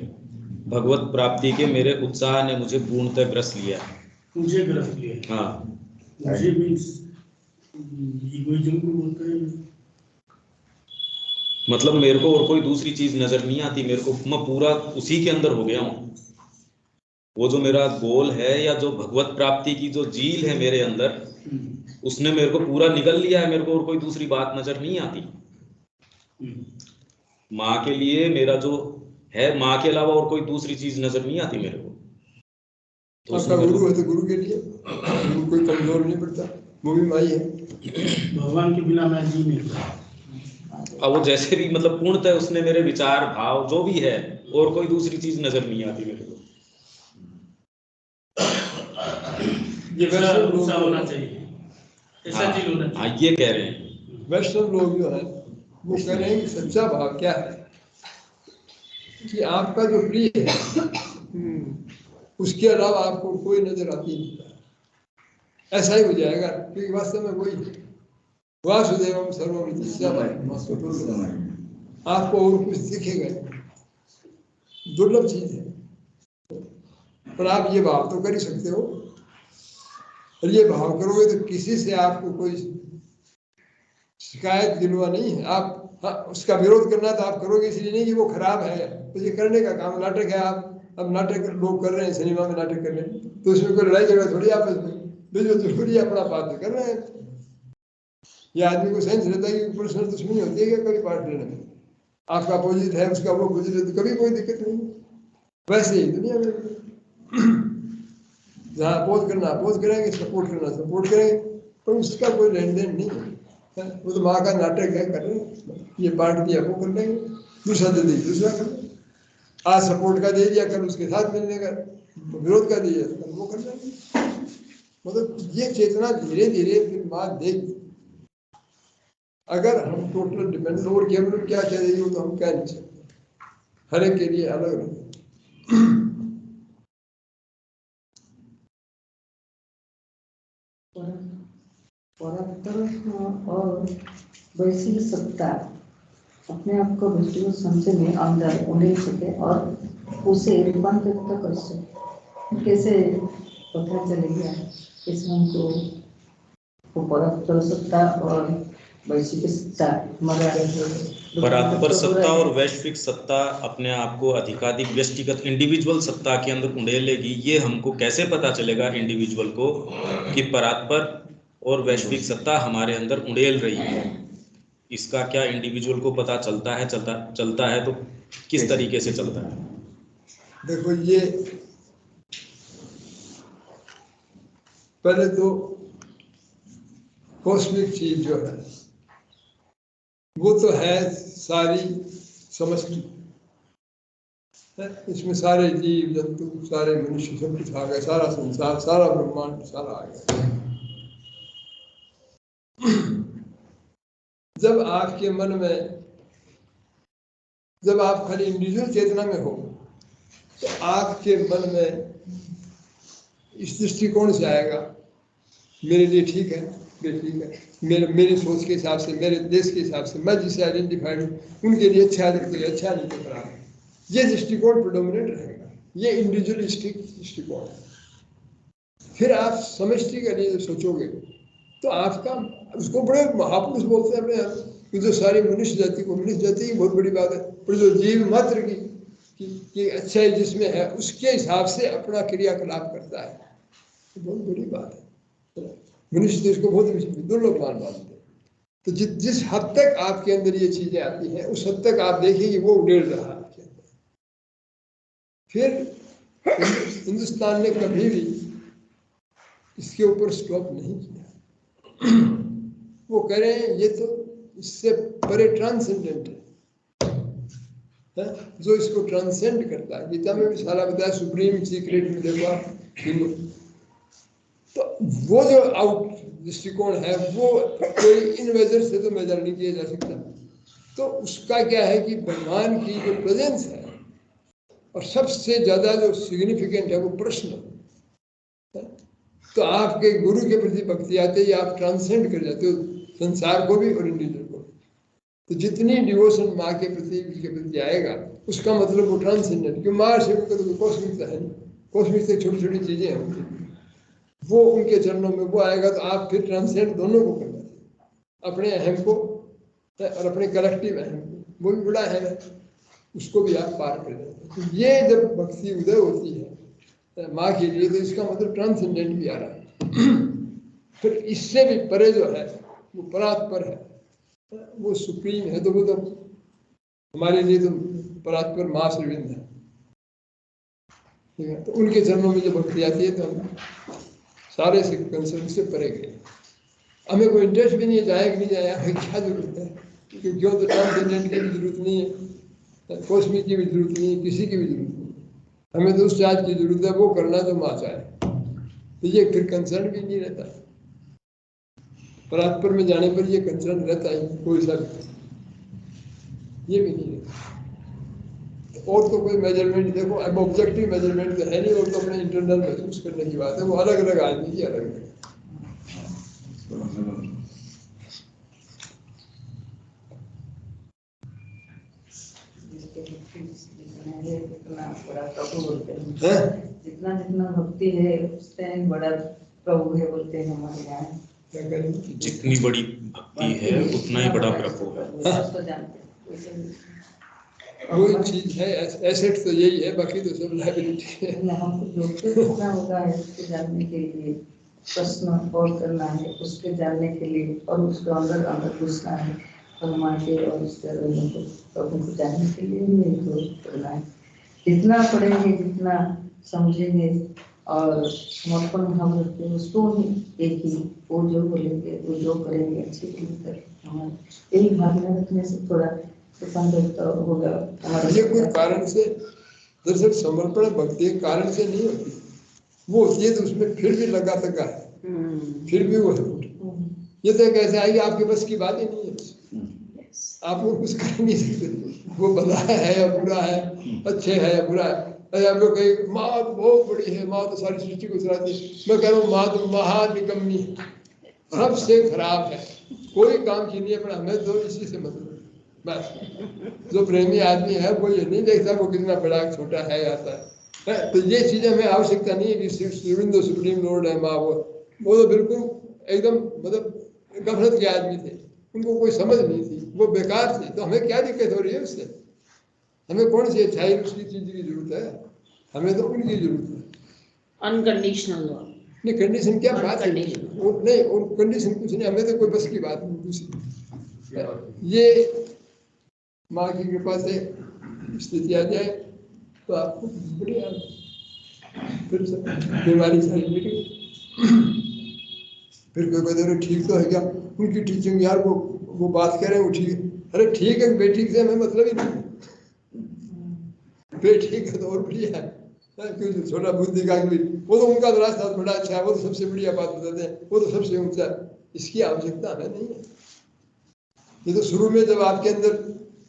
भगवत प्राप्ति के मेरे उत्साह ने मुझे पूर्णतः ग्रस्त लिया है। मुझे ग्रस्त लिया है। हाँ, मुझे भी इगोइज्म को बोलते हैं। मतलब मेरे को और कोई दूसरी चीज नजर नहीं आती, मेरे को, मैं पूरा उसी के अंदर हो गया हूँ। वो जो मेरा गोल है या जो भगवत प्राप्ति की जो झील है मेरे अंदर, उसने मेरे को पूरा निगल लिया है। मेरे को और कोई दूसरी बात नजर नहीं आती। माँ के लिए मेरा जो है, माँ के अलावा और कोई दूसरी चीज नजर नहीं आती मेरे को। तो आपका गुरु है तो गुरु के लिए गुरु कोई कमजोर नहीं पड़ता, वो भी माई है। भगवान के बिना मैं जी नहीं सकता। अब वो जैसे भी, मतलब पूर्णतः उसने मेरे विचार, भाव जो भी है, और कोई दूसरी चीज नजर नहीं आती मेरे को। ये वैसा होना चाहिए, ऐसा चीज होना चाहिए। हाँ, ये कह रहे हैं वैष्णव लोग जो है वो कह रहे हैं कि सच्चा भाव क्या है, कि आपका जो प्रिय है उसके अलावा आपको कोई नजर आती नहीं, ऐसा ही हो जाएगा। क्योंकि वास्तव में वही है, वासुदेवम सर्वमिति आपको और कुछ दिखेगा, दुर्लभ चीज है। पर आप ये भाव तो कर ही सकते हो, और ये भाव करोगे तो किसी से आपको कोई शिकायत गिलवा नहीं है। आप उसका विरोध करना तो आप करोगे, इसलिए नहीं कि वो खराब है, तो ये करने का काम, नाटक है। आप अब नाटक लोग कर रहे हैं, सिनेमा में नाटक कर रहे हैं, तो उसमें कोई लड़ाई झगड़ा थोड़ी आपस में, जो जरूरी अपना पात्र कर रहे हैं। ये आदमी को सेंस रहता है कि पर्सनल दुश्मनी होती है क्या कभी पार्ट लेने में, आपका अपोजिट है, उसका वो अपोजिट है, तो कभी कोई दिक्कत नहीं। वैसे ही दुनिया में जहाँ अपोज करना अपोज करेंगे, सपोर्ट करना सपोर्ट करेंगे, पर उसका कोई लेन देन नहीं है। वो तो माँ का नाटक है, कर रहे हैं, ये पार्ट दिया वो कर लेंगे, दूसरा दे दी दूसरा कर लेंगे, आज सपोर्ट का दे दिया, कल उसके साथ मिलने का विरोध का दिया तो कल वो कर लेंगे। मतलब ये चेतना धीरे धीरे फिर बात देगी। अगर हम टोटल डिपेंड, और केवल क्या कह देगी वो तो हम कह नहीं सकते, हर एक के लिए अलग अलग। परात्पर और वैश्विक सत्ता अपने आप को विष्णु संशय में अंदर उड़े सके और उसे रूपांतरित कर सके, कैसे पता चलेगा इसमें हमको वो परात्पर सत्ता और वैश्विक सत्ता परात्पर सत्ता और वैश्विक सत्ता अपने आप को अधिकाधिक व्यक्तिगत इंडिविजुअल सत्ता के अंदर उंडेलेगी। ये हमको कैसे पता चलेगा इंडिविजुअल को कि परात्पर और वैश्विक सत्ता हमारे अंदर उंडेल रही है? इसका क्या इंडिविजुअल को पता चलता है? चलता है तो किस तरीके से चलता है? देखो, ये पहले तो कॉस्मिक चीज जो है वो तो है सारी समष्टि, इसमें सारे जीव जंतु, सारे मनुष्य, सब कुछ आ गए, सारा संसार, सारा ब्रह्मांड, सारा आ गया। जब आपके मन में, जब आप खाली इंडिविजुअल चेतना में हो तो आपके मन में इस दृष्टिकोण से आएगा, मेरे लिए ठीक है, ठीक है, मेरी सोच के हिसाब से, मेरे देश के हिसाब से, मैं जिसे आइडेंटिफाइड हूँ उनके लिए अच्छा है, उनके लिए अच्छा नहीं तो खराब है। ये दृष्टिकोण प्रेडोमिनेट रहेगा, ये इंडिविजुअलिस्टिक दृष्टिकोण है। फिर आप समष्टि के लिए सोचोगे तो आपका, उसको बड़े महापुरुष बोलते हैं अपने यहाँ कि जो सारी मनुष्य जाति को, मनुष्य जाति की बहुत बड़ी बात है, पर जो जीव मात्र की अच्छाई जिसमें है उसके हिसाब से अपना क्रियाकलाप करता है, बहुत बड़ी बात है। मनुष्य तो इसको बहुत दुर्लभ मानते हैं। तो जिस हद तक आपके अंदर ये चीजें आती हैं उस हद तक आप देखिए वो उड़ेल रहा है आपके अंदर। फिर हिंदुस्तान ने कभी भी इसके ऊपर स्टॉप नहीं किया। वो कह रहे हैं ये तो इससे परे ट्रांसेंडेंट है, जो इसको ट्रांसेंड करता है। गीता में भी सारा बताया, सुप्रीम सीक्रेट में देखो आप। तो वो जो आउट दृष्टिकोण है वो कोई इन मेजर से तो मेजर नहीं किया जा सकता। तो उसका क्या है कि भगवान की जो प्रेजेंस है और सबसे ज्यादा जो सिग्निफिकेंट है वो प्रश्न है। तो आपके गुरु के प्रति भक्ति आते ही आप ट्रांसेंड कर जाते हो संसार को भी और इंडिविजुअल को। तो जितनी डिवोशन माँ के प्रति आएगा उसका मतलब वो ट्रांसेंडेंट, क्योंकि माँ से तो कॉस्मिक है नहीं, कॉस्मिक से छोटी छोटी चीजें हैं, वो उनके चरणों में वो आएगा। तो आप फिर ट्रांसेंड दोनों को करना चाहिए, अपने अहम को और अपने कलेक्टिव अहम को, वो भी बड़ा अहम है, उसको भी आप पार कर देते। तो ये जब भक्ति उदय होती है माँ के लिए तो इसका मतलब ट्रांसेंडेंट भी आ रहा है। फिर इससे भी परे जो है वो परात्पर है, वो सुप्रीम है। तो वो तो हमारे लिए तो परात्पर माँ श्रीविंद है, ठीक है। तो उनके चरणों में जो भक्ति आती है तो हम सारे से कंसर्न से परे गए। हमें कोई इंटरेस्ट भी नहीं है जाए कि नहीं जाए, हमें क्या जरूरत है, क्योंकि क्यों तो ट्रांसेंडेंट की भी जरूरत नहीं है, कॉस्मिक की भी जरूरत नहीं है, किसी की भी जरूरत नहीं है। हमें तो उस चार्ज की जरूरत है वो करना जो माँ चाहे। तो ये फिर कंसर्न भी नहीं रहता, परात्पर में जाने पर ये कंसर्न रहता है कोई सा भी, ये भी नहीं रहता। और तो कोई मेजरमेंट देखो, अब ऑब्जेक्टिव मेजरमेंट तो है नहीं, और तो अपने इंटरनल महसूस करने की बात है, वो अलग अलग आदमी की अलग अलग। जितना जितना भक्ति है उससे बड़ा प्रभु है बोलते हैं हमारे यहाँ। जितनी बड़ी भक्ति है उतना ही बड़ा प्रभु है। कोई चीज है एसेट तो यही है, बाकी तो सब लायबिलिटी है। हमको जो कितना होगा है उसको जानने के लिए प्रश्न और करना है, उसके जानने के लिए और उसके अंदर अंदर घुसना है भगवान के और उसके प्रभु को जानने के लिए नहीं करना है। जितना पढ़ेंगे जितना समझेंगे और समर्पण भाव रखते हैं उसको ही एक ही वो जो बोलेंगे वो जो करेंगे अच्छे के लिए करें। हमारे यही भावना रखने से थोड़ा होगा। ये कोई कारण से, दरअसल समर्पण भक्ति के कारण से नहीं होती, वो होती है तो उसमें फिर भी लगा तका है, फिर भी वो है। ये तो कैसे आएगी, आपके बस की बात ही नहीं है, आप वो कुछ कर नहीं सकते। वो भला है या बुरा है, अच्छे है या बुरा है। अरे आप लोग कहें माँ तो बहुत बड़ी है, माँ तो सारी सृष्टि को चलाती है। मैं कह रहा हूँ माँ तो महानिकम्मी है, सबसे खराब है, कोई काम की नहीं है। पर हमें तो इसी से मतलब बस। जो प्रेमी आदमी है वो ये नहीं देखता वो कितना बड़ा छोटा है आता है। तो ये चीजें हमें आवश्यकता नहीं है कि शिविंदो सुप्रीम लॉर्ड है माँ, वो तो बिल्कुल एकदम मतलब गफलत के आदमी थे, उनको कोई समझ नहीं थी, वो बेकार थे। तो हमें क्या दिक्कत हो रही है उससे? हमें कौन सी अच्छाई उसकी चीज की जरूरत है? हमें तो उनकी जरूरत है। अनकंडीशनल नहीं कंडीशन क्या बात है, और नहीं और कंडीशन कुछ नहीं, हमें तो कोई बस की बात नहीं दूसरी। ये माँ की कृपा से स्थिति आ जाए तो आपको बढ़िया, फिर बीमारी सारी मिली। फिर कोई कहते ठीक तो है क्या उनकी टीचिंग यार, वो बात कह रहे हैं वो ठीक है। अरे ठीक है, बेटी से हमें मतलब ही नहीं, बेटी का तो और बढ़िया है। क्यों छोटा बुद्धि का वो तो उनका तो रास्ता बड़ा अच्छा है, वो तो सबसे बढ़िया बात बताते हैं, वो तो सबसे ऊंचा, इसकी आवश्यकता हमें नहीं है। ये तो शुरू में जब आपके अंदर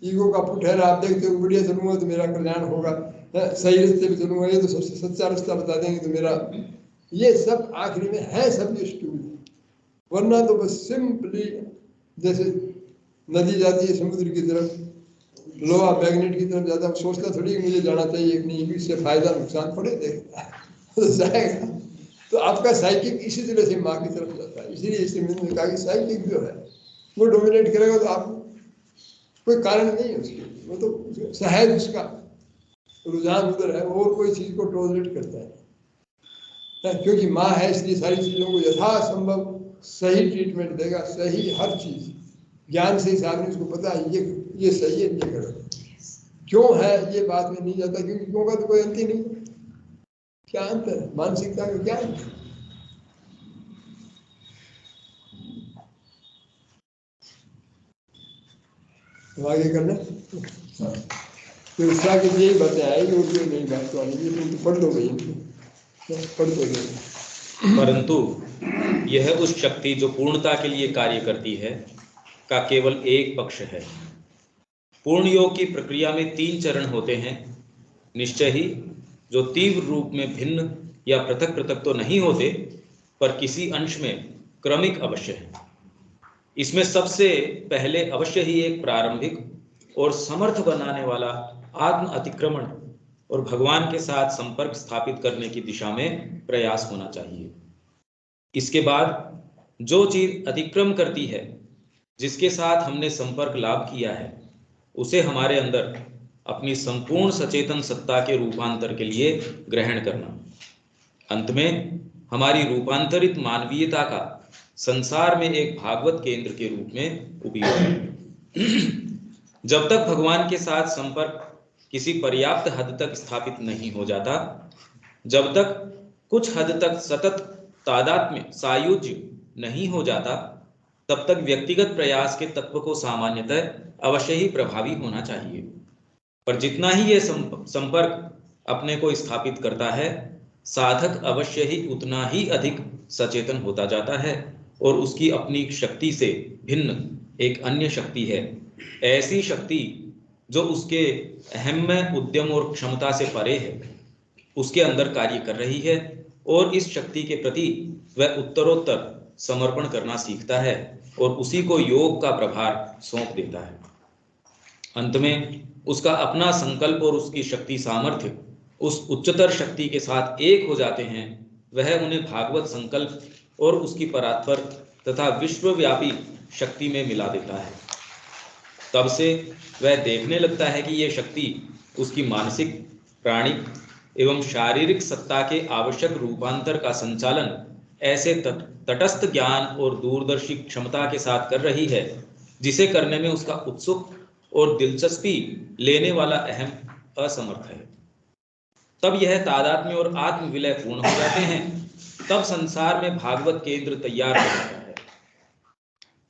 ईगो का पुट है, आप देखते हो बढ़िया चलूंगा तो मेरा कल्याण होगा, सही रास्ते पे चलूंगा, ये तो सबसे सच्चा रास्ता बता देंगे तो मेरा, ये सब आखिरी में है सब ये स्टूल। वरना तो बस सिंपली जैसे नदी जाती है समुद्र की तरफ, लोहा मैग्नेट की तरफ जाता है, सोचता थोड़ी मुझे जाना चाहिए कि नहीं, इससे फायदा नुकसान पड़े देखता है तो जाएगा। तो आपका साइकिक इसी तरह से माँ की तरफ जाता है। इसीलिए इस ने कहा कि साइकिक जो है वो डोमिनेट करेगा तो आप कोई कारण नहीं है उसके, वो तो सहज उसका रुझान उधर है, और कोई चीज को टॉलरेट करता है। क्योंकि माँ है इसलिए सारी चीजों को यथासंभव सही ट्रीटमेंट देगा, सही हर चीज ज्ञान से हिसाब नहीं, उसको पता है ये सही है, ये करो। क्यों है ये बात में नहीं जाता, क्योंकि क्यों का तो कोई अंत ही नहीं। क्या अंत है मानसिकता का, क्या अंत है? तो आगे करना तो इस तरह की यही बातें आएगी, और कोई नई बात तो आएगी, तो पढ़ दो भाई, पढ़ दो भाई। परंतु यह उस शक्ति जो पूर्णता के लिए कार्य करती है का केवल एक पक्ष है। पूर्ण योग की प्रक्रिया में 3 चरण होते हैं। निश्चय ही जो तीव्र रूप में भिन्न या पृथक पृथक तो नहीं होते, पर किसी अंश में क्रमिक अवश्य है। इसमें सबसे पहले अवश्य ही एक प्रारंभिक और समर्थ बनाने वाला आत्म अतिक्रमण और भगवान के साथ संपर्क स्थापित करने की दिशा में प्रयास होना चाहिए। इसके बाद जो चीज अतिक्रम करती है, जिसके साथ हमने संपर्क लाभ किया है, उसे हमारे अंदर अपनी संपूर्ण सचेतन सत्ता के रूपांतर के लिए ग्रहण करना। अंत में हमारी रूपांतरित मानवीयता का संसार में एक भागवत केंद्र के रूप में उपयोग। जब तक भगवान के साथ संपर्क किसी पर्याप्त हद तक स्थापित नहीं हो जाता, जब तक कुछ हद तक सतत तादात्म्य सायुज्य नहीं हो जाता, तब तक व्यक्तिगत प्रयास के तत्व को सामान्यतः अवश्य ही प्रभावी होना चाहिए। पर जितना ही यह संपर्क अपने को स्थापित करता है, साधक अवश्य ही उतना ही अधिक सचेतन होता जाता है, और उसकी अपनी शक्ति से भिन्न एक अन्य शक्ति है, ऐसी शक्ति जो उसके अहम्य उद्यम और क्षमता से परे है, उसके अंदर कार्य कर रही है, और इस शक्ति के प्रति वह उत्तरोत्तर समर्पण करना सीखता है और उसी को योग का प्रभार सौंप देता है। अंत में उसका अपना संकल्प और उसकी शक्ति सामर्थ्य उस उच्चतर शक्ति के साथ एक हो जाते हैं। वह उन्हें भागवत संकल्प और उसकी परात्पर तथा विश्वव्यापी शक्ति में मिला देता है। तब से वह देखने लगता है कि यह शक्ति उसकी मानसिक, प्राणिक एवं शारीरिक सत्ता के आवश्यक रूपांतर का संचालन ऐसे तटस्थ ज्ञान और दूरदर्शी क्षमता के साथ कर रही है, जिसे करने में उसका उत्सुक और दिलचस्पी लेने वाला अहम असमर्थ है। तब यह तादात्म्य और आत्म विलय पूर्ण हो जाते हैं। तब संसार में भागवत केंद्र तैयार हो जाता है।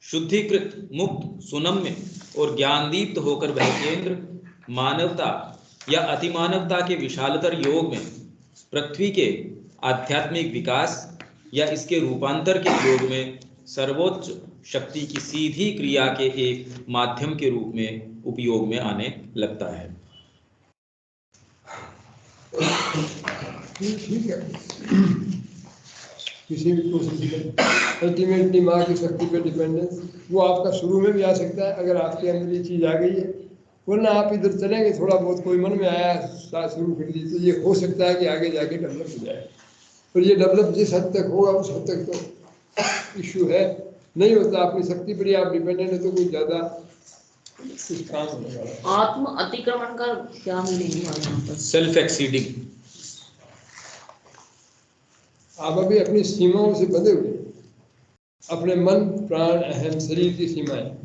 शुद्धिकृत, मुक्त, सुनम्य और ज्ञानदीप्त होकर वह केंद्र मानवता या अतिमानवता के विशालतर योग में पृथ्वी के आध्यात्मिक विकास या इसके रूपांतर के योग में सर्वोच्च शक्ति की सीधी क्रिया के एक माध्यम के रूप में उपयोग में आने लगता है। ठीक है, किसी भी कोशिश में अल्टीमेटली माँ की शक्ति पे डिपेंडेंस, वो आपका शुरू में भी आ सकता है अगर आपके अंदर ये चीज़ आ गई है, वरना आप इधर चलेंगे थोड़ा बहुत कोई मन में आया शुरू कर दी तो ये हो सकता है कि आगे जाके डेवलप हो जाए, पर ये डेवलप जिस हद तक होगा उस हद तक तो इश्यू है, नहीं होता अपनी शक्ति पर ही आप डिपेंडेंट है तो कोई ज़्यादा कुछ काम होने वाला। आत्म अतिक्रमण का क्या मीनिंग है यहाँ पर? Self exceeding. आप अभी अपनी सीमाओं से बंधे हुए, अपने मन प्राण अहम शरीर की सीमाएं,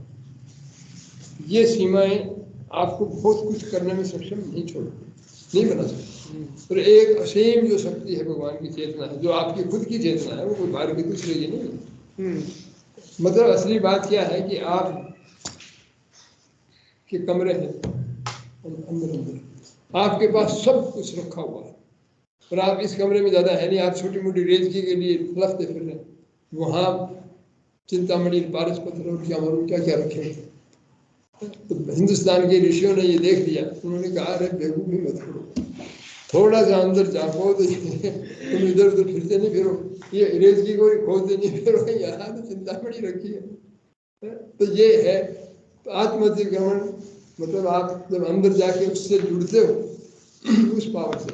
ये सीमाएं आपको बहुत कुछ करने में सक्षम नहीं बना सकती, पर एक असीम जो शक्ति है भगवान की चेतना है, जो आपकी खुद की चेतना है, वो कोई बाहर की दूसरे की नहीं है। मतलब असली बात क्या है कि आप के कमरे हैं अंदर आपके पास सब कुछ रखा हुआ है, और आप इस कमरे में ज़्यादा है नहीं, आप छोटी मोटी रेजकी के लिए लफते फिर रहे हैं, वहाँ चिंतामणि पारस पत्थर और क्या क्या रखे हैं। तो हिंदुस्तान के ऋषियों ने ये देख लिया, उन्होंने कहा अरे बेवकूफ़ी मत करो, थोड़ा सा अंदर जाओ तो तुम इधर उधर फिरते नहीं फिरो, ये रेजकी को खोजते नहीं फिरो, यहाँ तो चिंतामणि रखी है। तो ये है आत्मअतिक्रमण, मतलब आप जब अंदर जाके उससे जुड़ते हो उस पावर से,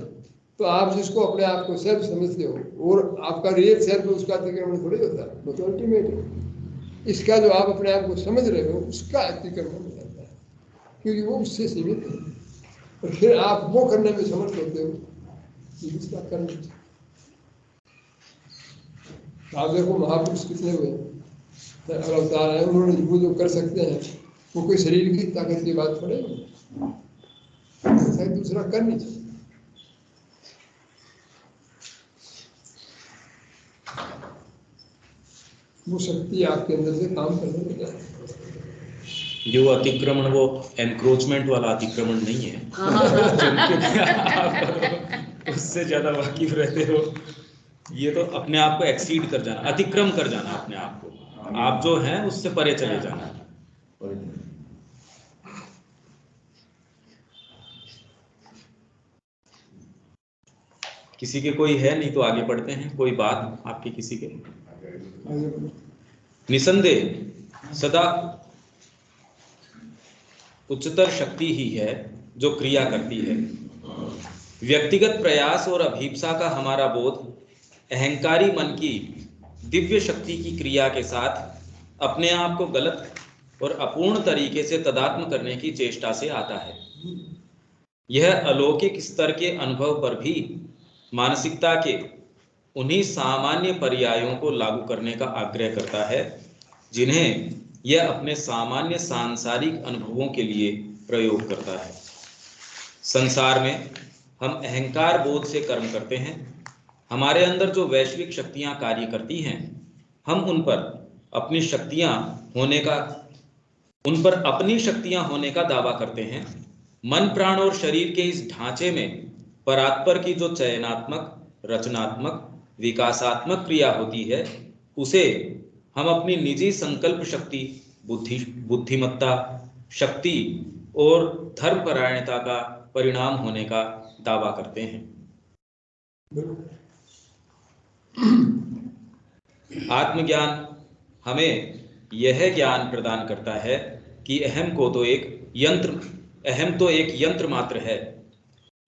तो आप जिसको अपने आप को सेल्फ समझते हो, और आपका रियल सेल्फ उसका अतिक्रमण थोड़ी होता है, वो तो अल्टीमेट है। इसका जो आप अपने आप को समझ रहे हो उसका अतिक्रमण हो जाता है, क्योंकि वो उससे सीमित है, और फिर आप वो करने में समर्थ होते हो जिसका करना। आप देखो महापुरुष कितने हुए अवतार है, उन्होंने वो जो कर सकते हैं वो कोई शरीर की ताकत की बात थोड़े है, दूसरा कर नहीं सकता। वो शक्ति आपके अंदर से काम करने लगा है। जो अतिक्रमण वो एनक्रोचमेंट वाला अतिक्रमण नहीं है उससे ज्यादा वाकिफ रहते हो, ये तो अपने आप को एक्सीड कर जाना, अतिक्रम कर जाना अपने आप को, आप जो हैं उससे परे चले जाना। किसी के कोई है नहीं तो आगे बढ़ते हैं, कोई बात आपकी किसी के? निसंदेह सदा उच्चतर शक्ति ही है जो क्रिया करती है। व्यक्तिगत प्रयास और अभीप्सा का हमारा बोध अहंकारी मन की दिव्य शक्ति की क्रिया के साथ अपने आप को गलत और अपूर्ण तरीके से तदात्म करने की चेष्टा से आता है। यह अलौकिक स्तर के अनुभव पर भी मानसिकता के उन्हीं सामान्य पर्यायों को लागू करने का आग्रह करता है जिन्हें यह अपने सामान्य सांसारिक अनुभवों के लिए प्रयोग करता है। संसार में हम अहंकार बोध से कर्म करते हैं। हमारे अंदर जो वैश्विक शक्तियां कार्य करती हैं, हम उन पर अपनी शक्तियां होने का दावा करते हैं। मन प्राण और शरीर के इस ढांचे में परात्पर की जो चयनात्मक, रचनात्मक, विकासात्मक क्रिया होती है, उसे हम अपनी निजी संकल्प शक्ति, बुद्धिमत्ता शक्ति और धर्मपरायणता का परिणाम होने का दावा करते हैं। आत्मज्ञान हमें यह ज्ञान प्रदान करता है कि अहम तो एक यंत्र मात्र है।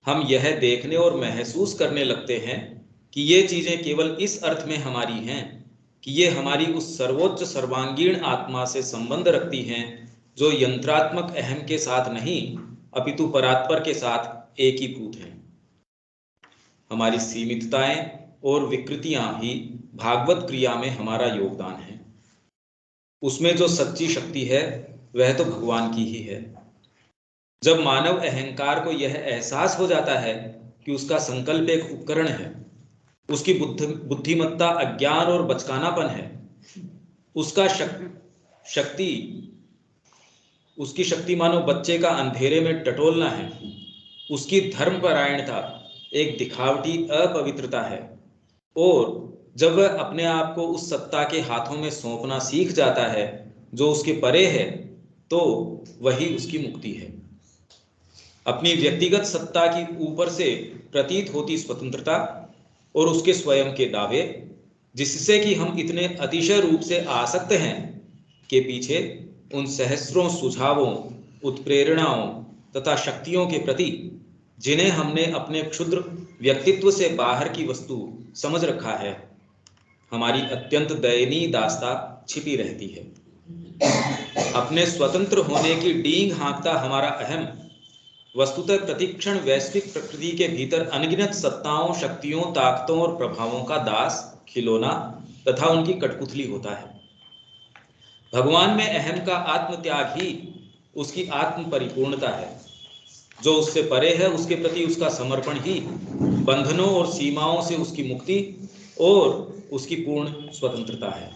हम यह देखने और महसूस करने लगते हैं कि ये चीजें केवल इस अर्थ में हमारी हैं कि ये हमारी उस सर्वोच्च सर्वांगीण आत्मा से संबंध रखती हैं जो यंत्रात्मक अहम के साथ नहीं अपितु परात्पर के साथ एकीभूत हैं। हमारी सीमितताएं और विकृतियां ही भागवत क्रिया में हमारा योगदान है। उसमें जो सच्ची शक्ति है वह तो भगवान की ही है। जब मानव अहंकार को यह एहसास हो जाता है कि उसका संकल्प एक उपकरण है, उसकी बुद्धिमत्ता अज्ञान और बचकानापन है, उसकी शक्ति मानो बच्चे का अंधेरे में टटोलना है, उसकी धर्मपरायणता एक दिखावटी अपवित्रता है, और जब वह अपने आप को उस सत्ता के हाथों में सौंपना सीख जाता है जो उसके परे है, तो वही उसकी मुक्ति है। अपनी व्यक्तिगत सत्ता की ऊपर से प्रतीत होती स्वतंत्रता और उसके स्वयं के दावे, जिससे कि हम इतने अतिशय रूप से आसक्त हैं के पीछे उन सहस्रों सुझावों, उत्प्रेरणाओं तथा शक्तियों के प्रति जिन्हें हमने अपने क्षुद्र व्यक्तित्व से बाहर की वस्तु समझ रखा है, हमारी अत्यंत दयनीय दास्ता छिपी रहती है। अपने स्वतंत्र होने की डींग हाँकता हमारा अहम वस्तुतः प्रतिक्षण वैश्विक प्रकृति के भीतर अनगिनत सत्ताओं, शक्तियों, ताकतों और प्रभावों का दास, खिलौना तथा उनकी कठपुतली होता है। भगवान में अहम का आत्मत्याग ही उसकी आत्म परिपूर्णता है। जो उससे परे है उसके प्रति उसका समर्पण ही बंधनों और सीमाओं से उसकी मुक्ति और उसकी पूर्ण स्वतंत्रता है।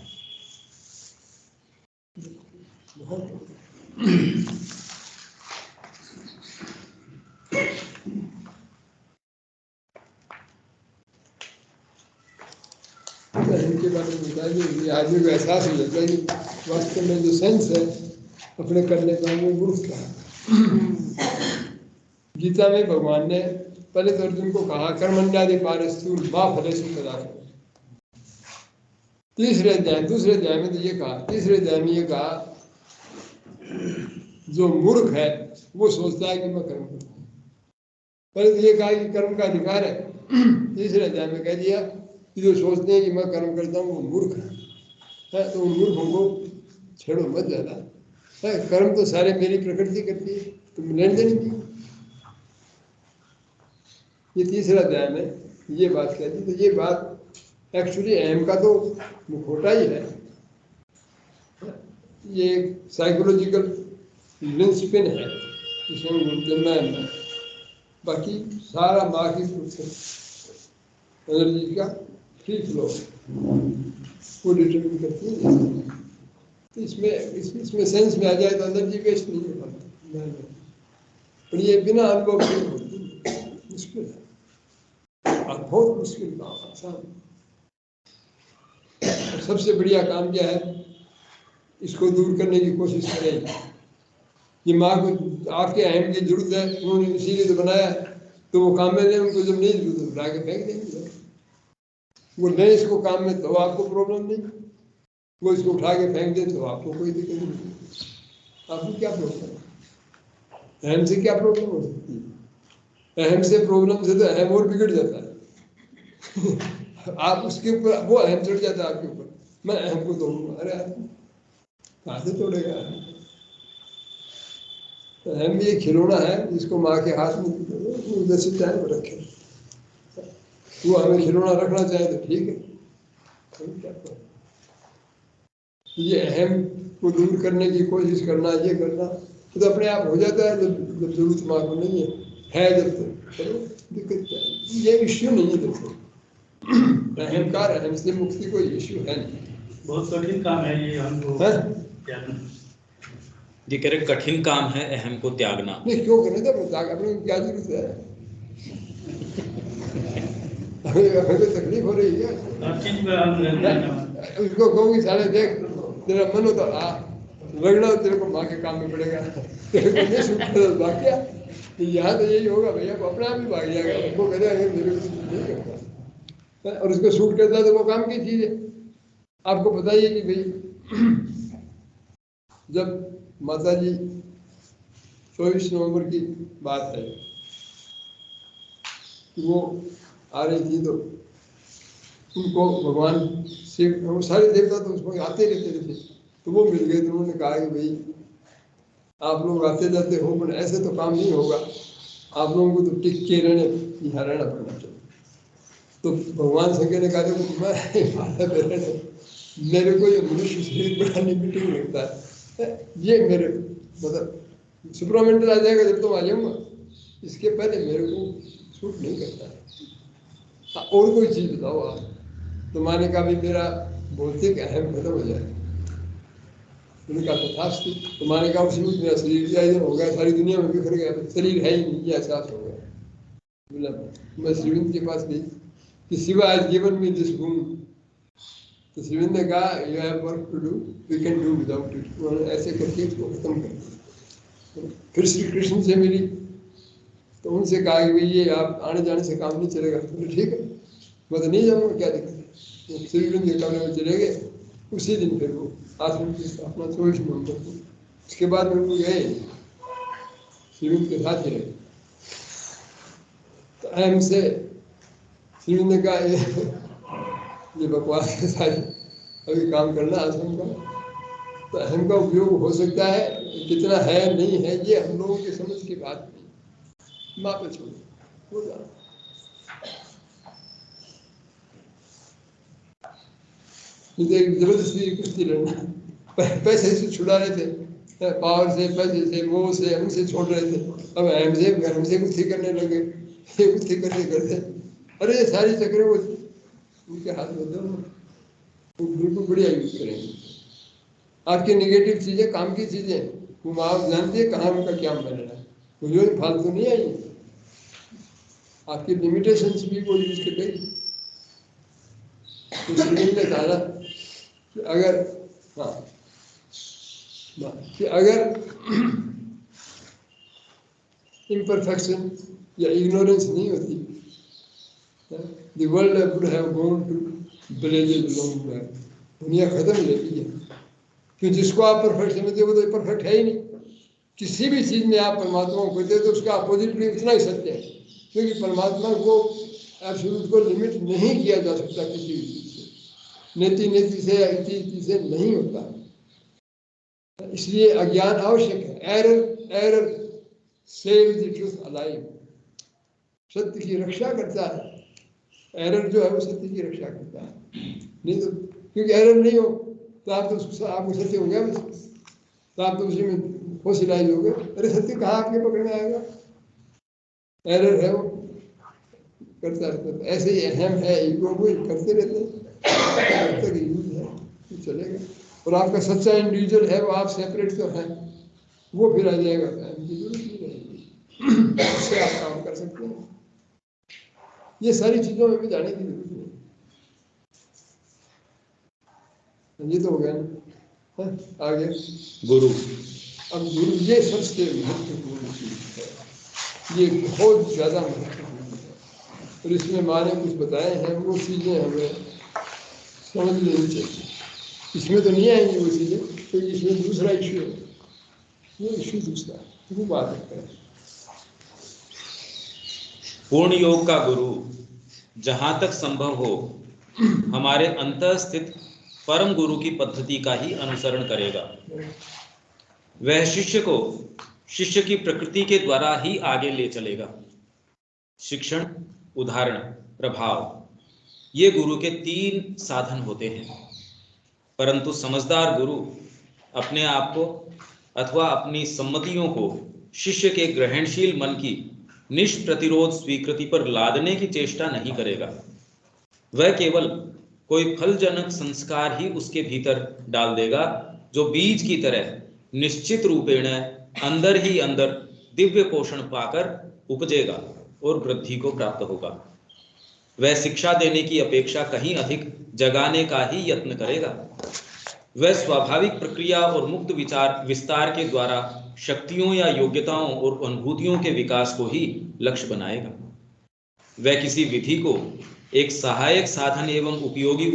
इनके बारे में बताइए, आदमी को एहसास हो जाता है कि वास्तव में जो सेंस है अपने करने का वो मूर्खता है। गीता में भगवान ने पहले तो अर्जुन को कहा कर्मण्यादि पारस्तु मां फलेषु कदाचन। दूसरे अध्याय में तो ये कहा, तीसरे अध्याय में ये कहा जो मूर्ख है वो सोचता है कि मैं कर्म करता हूँ। पहले तो ये कहा कि कर्म का अधिकार है, तीसरे अध्याय में कह दिया कि जो सोचते हैं कि मैं कर्म करता हूँ वो मूर्ख है। तो उन मूर्खों को छेड़ो मत ज्यादा। कर्म तो सारे मेरी प्रकृति करती है, तुम लेन देन नहीं। ये तीसरा अध्याय में ये बात कहती। तो ये बात एक्चुअली अहम का तो मुखौटा ही है, ये साइकोलॉजिकल लिंचपिन है जिसमें बाकी सारा मार्केट एनर्जी का फ्री फ्लो वो डिटरमिन करती है। तो इसमें सेंस में आ जाए तो एनर्जी वेस्ट नहीं हो पाता, पर ये बिना अनुभव से मुश्किल है, बहुत मुश्किल काम। आसान सबसे बढ़िया काम क्या है, इसको दूर करने की कोशिश करें। ये माँ को आपके अहम की जरूरत है, उन्होंने इसीलिए तो बनाया है, तो वो काम में ले, उनको जब नहीं जरूरत उठा के फेंक देंगे। वो ले इसको काम में तो आपको प्रॉब्लम नहीं, वो इसको उठा के फेंक दे तो आपको कोई दिक्कत नहीं। आपको क्या प्रॉब्लम है? अहम से क्या प्रॉब्लम हो सकती है? अहम से प्रॉब्लम से तो अहम और बिगड़ जाता है। आप उसके ऊपर, वो अहम चढ़ जाता है आपके ऊपर, मैं अहम को तोड़ूंगा। अरे कहाँ से तोड़ेगा? अहम भी एक खिलौना है जिसको माँ के हाथ में उधर से टाइम पर रखे, वो हमें खिलौना रखना चाहे तो ठीक है, क्या ये अहम को दूर करने की कोशिश करना, ये करना तो अपने आप हो जाता है। जब जरूरत माँ को नहीं है जब तक चलो दिक्कत क्या है, ये इश्यू नहीं है। जब तक अहंकार, अहम से मुक्ति कोई इश्यू है नहीं। बहुत कठिन काम है ये हमको त्यागना। ये कह रहे कठिन काम है अहम को त्यागना। नहीं क्यों करने दो, त्याग अपने क्या जरूरत है? हमें तो तकलीफ हो रही है, उसको कहूँगी साले देख तेरा मन हो तो रगड़ा, तेरे को माँ के काम में पड़ेगा, तेरे को नहीं सूट भाग्या। यहाँ तो यही होगा भैया, अपने आप ही भाग जाएगा। उसको कहते मेरे को नहीं करता, और उसको सूट करता है तो वो काम की चीज है। आपको बताइए कि भाई जब माता जी 24 नवंबर की बात है, वो आ रही थी तो उनको भगवान शिव, वो सारे देवता तो उसको आते रहते थे, तो वो मिल गए। तो उन्होंने कहा कि भाई आप लोग आते जाते हो, पर ऐसे तो काम नहीं होगा, आप लोगों को तो टिक के यहाँ रहना पड़ना चाहिए। तो भगवान शंकर ने कहा मैं मेरे को ये मनुष्य शरीर बढ़ाने मीटिंग लगता है, ये मेरे मतलब सुपरमेंटल आ जाएगा जब तुम आ जाऊंगा, इसके पहले मेरे को सूट नहीं करता है। और कोई चीज बताओ आप। तो माने का भी मेरा भौतिक अहम खत्म हो जाए, उनका तथास्तु। तो माने का उसी में मेरा शरीर हो गया, सारी दुनिया में बिखर गया, शरीर है ही नहीं, ये एहसास हो गया। मैं श्रीविंद के पास गई कि सिवाय जीवन में जिस गुण तो श्रीविंद ने कहा you have work to do, we can do without it. उन्होंने ऐसे करके इसको खत्म कर। फिर श्री कृष्ण से मिली तो उनसे कहा कि भाई ये आप आने जाने से काम नहीं चलेगा। बोले ठीक है, मैं तो नहीं जाऊँगा, क्या दिक्कत है। तो श्रीविंद के कमरे में चले गए। उसी दिन फिर वो आश्रम की स्थापना 24 नवंबर को। उसके बाद में वो गए श्रीविंद के साथ ही रहे। तो अहम से श्रीविंद ने कहा ये बकवास है सारी, अभी काम करना आश्रम का। तो अहम का उपयोग हो सकता है, कितना है नहीं है ये हम लोगों की समझ की बात नहीं। माँ पे छोड़ो हो जाए। जबरदस्ती कुश्ती लड़ना, पैसे से छुड़ा रहे थे, पावर से, पैसे से, मोह से, उनसे छोड़ रहे थे। अब अहम से घर से कुश्ती करने लगे, ये कुश्ती करते करते अरे ये सारी चक्कर वो उनके हाथ में दो, वो बिल्कुल बढ़िया यूज करेंगे। आपकी नेगेटिव चीजें काम की चीजें वो आप जानते हैं कहाँ उनका क्या बन रहा है, वो फालतू नहीं आई। आपकी लिमिटेशंस भी वो यूज कर गई। तो ने कहा कि अगर हाँ कि अगर इम्परफेक्शन या इग्नोरेंस नहीं होती, the world would have gone to villages long back। दुनिया खत्म हो जाती है, क्योंकि जिसको आप परफेक्ट समझते हो वो तो परफेक्ट है ही नहीं। किसी भी चीज़ में आप परमात्मा को कहते हो तो उसका अपोजिट भी उतना ही सत्य है, क्योंकि परमात्मा को एब्सोल्यूट को लिमिट नहीं किया जा सकता किसी भी चीज़ से, नीति नीति से या इति से नहीं होता। इसलिए अज्ञान आवश्यक है। Error save the truth alive. सत्य की रक्षा करता है। एरर जो है वो सत्य की रक्षा करता है। नहीं तो क्योंकि एरर नहीं हो तो आप तो आपको सत्य हो गया, बस तो आप तो उसी में फोसिलाइज हो गए। अरे सत्य कहाँ आपके पकड़ में आएगा, एरर है वो करता रहता है। ऐसे ही अहम है, ईगो को करते रहते हैं, जब तक यूज है तो चलेगा। और आपका सच्चा इंडिविजुअल है वो, आप सेपरेट तो हैं, वो फिर आ जाएगा, अहम की जरूरत नहीं रहेगी, उससे आप काम कर सकते हैं। ये सारी चीजों में भी जाने की जरूरत नहीं। ये तो हो गया ना, आगे गुरु। अब गुरु ये सबसे महत्वपूर्ण चीज है, ये बहुत ज्यादा महत्वपूर्ण है। और इसमें माँ ने कुछ बताए हैं, वो चीजें हमें समझ लेनी चाहिए। इसमें तो नहीं आएंगी वो चीजें, क्योंकि इसमें दूसरा इश्यू है, वो इश्यू दूसरा है, वो बात है। पूर्ण योग का गुरु जहां तक संभव हो हमारे अंतः स्थित परम गुरु की पद्धति का ही अनुसरण करेगा। वह शिष्य को शिष्य की प्रकृति के द्वारा ही आगे ले चलेगा। शिक्षण, उदाहरण, प्रभाव, ये गुरु के 3 साधन होते हैं। परंतु समझदार गुरु अपने आप को अथवा अपनी सम्मतियों को शिष्य के ग्रहणशील मन की निष्प्रतिरोध स्वीकृति पर लादने की चेष्टा नहीं करेगा। वह केवल कोई फलजनक संस्कार ही उसके भीतर डाल देगा, जो बीज की तरह निश्चित रूपेण अंदर ही अंदर दिव्य पोषण पाकर उपजेगा और वृद्धि को प्राप्त होगा। वह शिक्षा देने की अपेक्षा कहीं अधिक जगाने का ही यत्न करेगा। वह स्वाभाविक प्रक्रिया और मुक्त विचार विस्तार के द्वारा शक्तियों या योग्यताओं और अनुभूतियों के विकास को ही लक्ष्य बनाएगा। वह किसी विधि को एक सहायक साधन एवं उपयोगी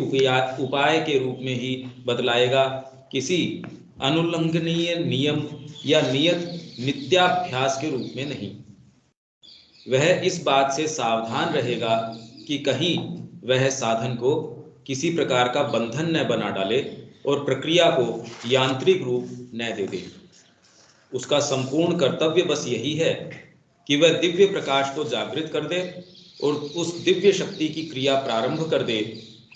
उपाय के रूप में ही बतलाएगा, किसी अनुल्लंघनीय नियम या नित्याभ्यास के रूप में नहीं। वह इस बात से सावधान रहेगा कि कहीं वह साधन को किसी प्रकार का बंधन न बना डाले और प्रक्रिया को यांत्रिक रूप न दे दे। उसका संपूर्ण कर्तव्य बस यही है कि वह दिव्य प्रकाश को जागृत कर दे और उस दिव्य शक्ति की क्रिया प्रारंभ कर दे,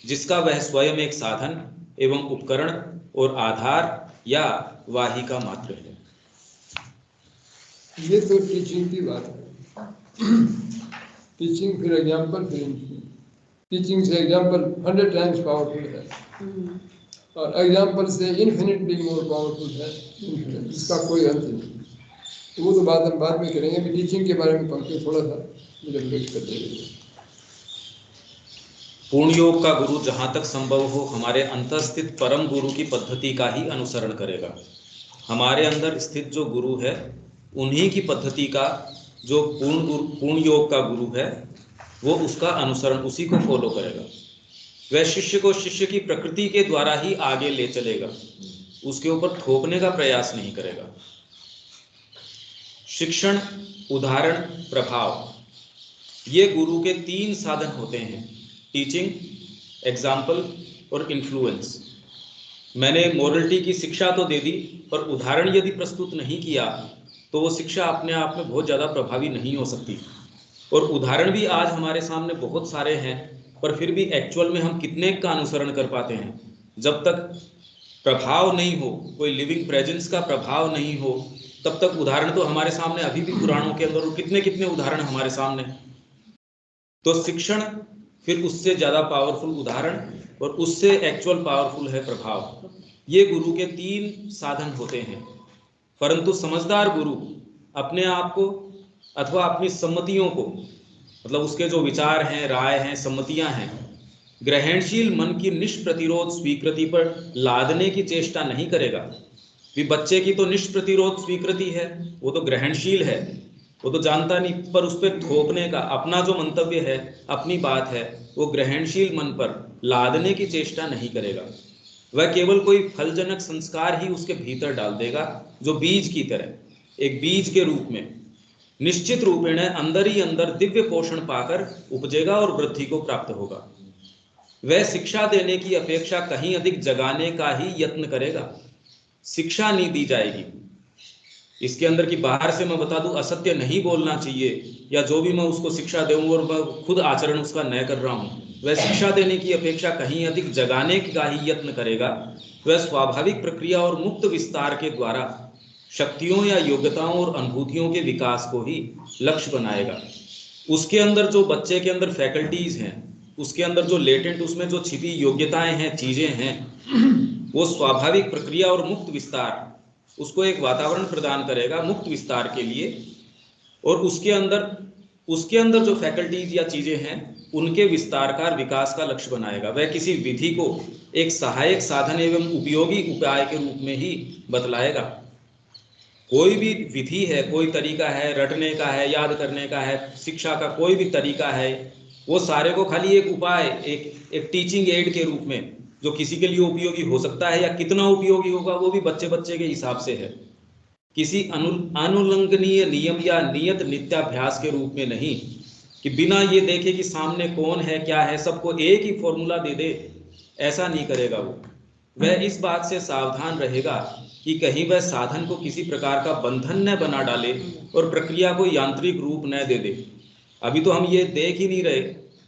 जिसका वह स्वयं एक साधन एवं उपकरण और आधार या वाहिका मात्र है। ये तो टीचिंग की बात है। टीचिंग फिर एग्जाम्पल, फिर टीचिंग से एग्जाम्पल 100 टाइम्स पावरफुल है और एग्जाम्पल से इन्फिनिटली मोर पावरफुल है, जिसका कोई अंत नहीं। तो वो तो बात हम बाद में करेंगे। अभी टीचिंग के बारे में पंक्ति थोड़ा सा मुझे लेट कर देंगे। पूर्ण योग का गुरु जहाँ तक संभव हो हमारे अंतर स्थित परम गुरु की पद्धति का ही अनुसरण करेगा। हमारे अंदर स्थित जो गुरु है उन्हीं की पद्धति का जो पूर्ण योग का गुरु है वो उसका अनुसरण, उसी को फॉलो करेगा। वह शिष्य को शिष्य की प्रकृति के द्वारा ही आगे ले चलेगा, उसके ऊपर थोपने का प्रयास नहीं करेगा। शिक्षण, उदाहरण, प्रभाव, ये गुरु के 3 साधन होते हैं, टीचिंग, एग्जाम्पल और इन्फ्लुएंस। मैंने मोरलिटी की शिक्षा तो दे दी, पर उदाहरण यदि प्रस्तुत नहीं किया तो वो शिक्षा अपने आप में बहुत ज़्यादा प्रभावी नहीं हो सकती। और उदाहरण भी आज हमारे सामने बहुत सारे हैं, पर फिर भी एक्चुअल में हम कितने का अनुसरण कर पाते हैं? जब तक प्रभाव नहीं हो, कोई लिविंग प्रेजेंस का प्रभाव नहीं हो, तब तक उदाहरण तो हमारे सामने अभी भी पुराणों के अंदर कितने कितने उदाहरण हमारे सामने। तो शिक्षण, फिर उससे ज़्यादा पावरफुल उदाहरण, और उससे एक्चुअल पावरफुल है प्रभाव। ये गुरु के 3 साधन होते हैं। परंतु समझदार गुरु अपने आप को अथवा अपनी सम्मतियों को, मतलब उसके जो विचार हैं, राय हैं, सम्मतियां हैं, ग्रहणशील मन की निष्प्रतिरोध स्वीकृति पर लादने की चेष्टा नहीं करेगा। भी बच्चे की तो निष्प्रतिरोध स्वीकृति है, वो तो ग्रहणशील है, वो तो जानता नहीं, पर उस पर थोपने का अपना जो मंतव्य है, अपनी बात है, वो ग्रहणशील मन पर लादने की चेष्टा नहीं करेगा। वह केवल कोई फलजनक संस्कार ही उसके भीतर डाल देगा, जो बीज की तरह, एक बीज के रूप में निश्चित रूपेण अंदर ही अंदर दिव्य पोषण पाकर उपजेगा और वृद्धि को प्राप्त होगा। वह शिक्षा देने की अपेक्षा कहीं अधिक जगाने का ही यत्न करेगा। शिक्षा नहीं दी जाएगी इसके अंदर की बाहर से मैं बता दूं असत्य नहीं बोलना चाहिए, या जो भी मैं उसको शिक्षा दूं और मैं खुद आचरण उसका न कर रहा हूं, वह शिक्षा देने की अपेक्षा कहीं अधिक जगाने का ही यत्न करेगा। वह स्वाभाविक प्रक्रिया और मुक्त विस्तार के द्वारा शक्तियों या योग्यताओं और अनुभूतियों के विकास को ही लक्ष्य बनाएगा। उसके अंदर जो बच्चे के अंदर फैकल्टीज हैं, उसके अंदर जो लेटेंट, उसमें जो छिपी योग्यताएं हैं, चीजें हैं, वो स्वाभाविक प्रक्रिया और मुक्त विस्तार उसको एक वातावरण प्रदान करेगा मुक्त विस्तार के लिए। और उसके अंदर जो फैकल्टीज या चीजें हैं उनके विस्तार का, विकास का लक्ष्य बनाएगा। वह किसी विधि को एक सहायक साधन एवं उपयोगी उपाय के रूप में ही बतलाएगा। कोई भी विधि है, कोई तरीका है, रटने का है, याद करने का है, शिक्षा का कोई भी तरीका है, वो सारे को खाली एक उपाय, एक टीचिंग एड के रूप में जो किसी के लिए उपयोगी हो सकता है, या कितना उपयोगी होगा वो भी बच्चे बच्चे के हिसाब से है, किसी अनुल्लंघनीय नियम या नियत नित्याभ्यास के रूप में नहीं, कि बिना ये देखे कि सामने कौन है, क्या है, सबको एक ही फॉर्मूला दे दे, ऐसा नहीं करेगा वो। वह इस बात से सावधान रहेगा कि कहीं वह साधन को किसी प्रकार का बंधन न बना डाले और प्रक्रिया को यांत्रिक रूप न दे दे। अभी तो हम ये देख ही नहीं रहे,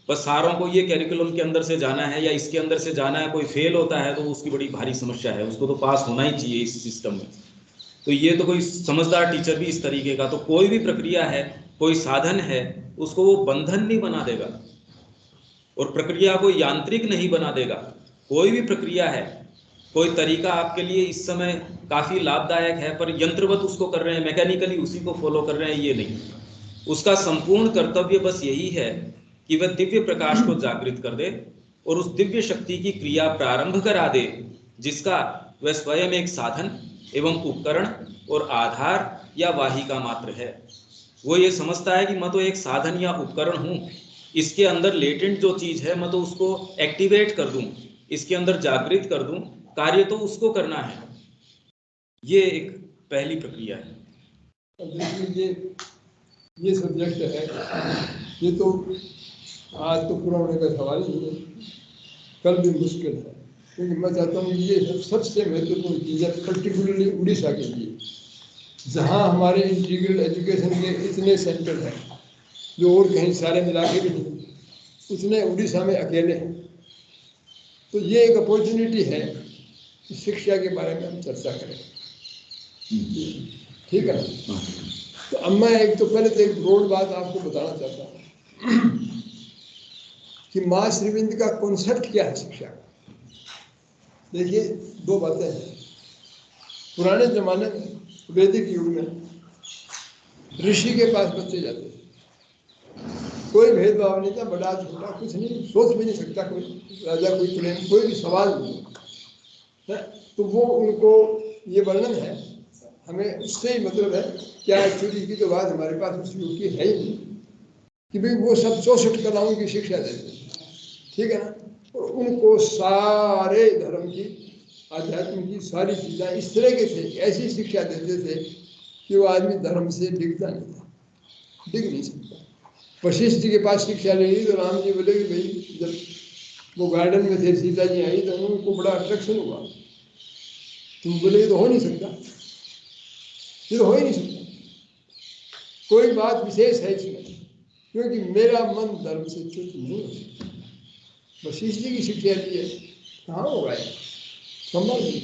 बस सारों को ये कैरिकुलम के अंदर से जाना है या इसके अंदर से जाना है, कोई फेल होता है तो उसकी बड़ी भारी समस्या है, उसको तो पास होना ही चाहिए इस सिस्टम में। तो ये तो कोई समझदार टीचर भी इस तरीके का, तो कोई भी प्रक्रिया है, कोई साधन है, उसको वो बंधन नहीं बना देगा और प्रक्रिया को यांत्रिक नहीं बना देगा। कोई भी प्रक्रिया है, कोई तरीका आपके लिए इस समय काफ़ी लाभदायक है, पर यंत्रवत उसको कर रहे हैं, मैकेनिकली उसी को फॉलो कर रहे हैं, ये नहीं। उसका संपूर्ण कर्तव्य बस यही है कि वह दिव्य प्रकाश को जागृत कर दे और उस दिव्य शक्ति की क्रिया प्रारंभ करा दे, जिसका वह स्वयं एक साधन एवं उपकरण और आधार या वाहिका मात्र है। वो ये समझता है कि मैं तो एक साधन या उपकरण हूँ, इसके अंदर लेटेंट जो चीज़ है मैं तो उसको एक्टिवेट कर दूँ, इसके अंदर जागृत कर दूँ, कार्य तो उसको करना है। ये एक पहली प्रक्रिया है। ये सब्जेक्ट है, ये तो आज तो पूरा होने का सवाल ही है, कल भी मुश्किल है, क्योंकि मैं चाहता हूँ ये सबसे महत्वपूर्ण चीज़ है, पर्टिकुलरली उड़ीसा के लिए, जहाँ हमारे इंटीग्रल एजुकेशन के इतने सेंटर हैं जो और कहीं सारे मिला के भी नहीं, उतने उड़ीसा में अकेले हैं। तो ये एक अपॉर्चुनिटी है कि शिक्षा के बारे में हम चर्चा करें, ठीक है ना। तो अब मैं एक तो पहले तो एक ब्रॉड बात आपको बताना चाहता हूँ कि माँ श्रीविंद का कॉन्सेप्ट क्या है शिक्षा का। देखिए, 2 बातें हैं। पुराने जमाने में, वैदिक युग में, ऋषि के पास बच्चे जाते थे, कोई भेदभाव नहीं था, बड़ा छोटा कुछ नहीं, सोच भी नहीं सकता कोई राजा, कोई प्रेम, कोई भी सवाल नहीं है। तो वो उनको ये वर्णन है, हमें उससे ही मतलब है। क्या एक्चुअली की तो बात हमारे पास उस युग की है ही नहीं कि भाई वो सब 64 कलाओं की शिक्षा देते, ठीक है ना। और उनको सारे धर्म की, आध्यात्म की सारी चीज़ें इस तरह के थे, ऐसी शिक्षा देते थे कि वो आदमी धर्म से डिगता नहीं था, डिग नहीं सकता। वशिष्ठ जी के पास शिक्षा ले ली तो राम जी बोले कि भाई जब वो गार्डन में थे, सीता जी आई तो उनको बड़ा अट्रैक्शन हुआ। तुम बोले ये तो हो नहीं सकता, ये तो हो ही नहीं सकता, कोई बात विशेष है इसमें, क्योंकि मेरा मन धर्म से च्युत नहीं हो सकता। वशिष्ठ जी की शिक्षा ली है, कहाँ होगा ये, संभव नहीं।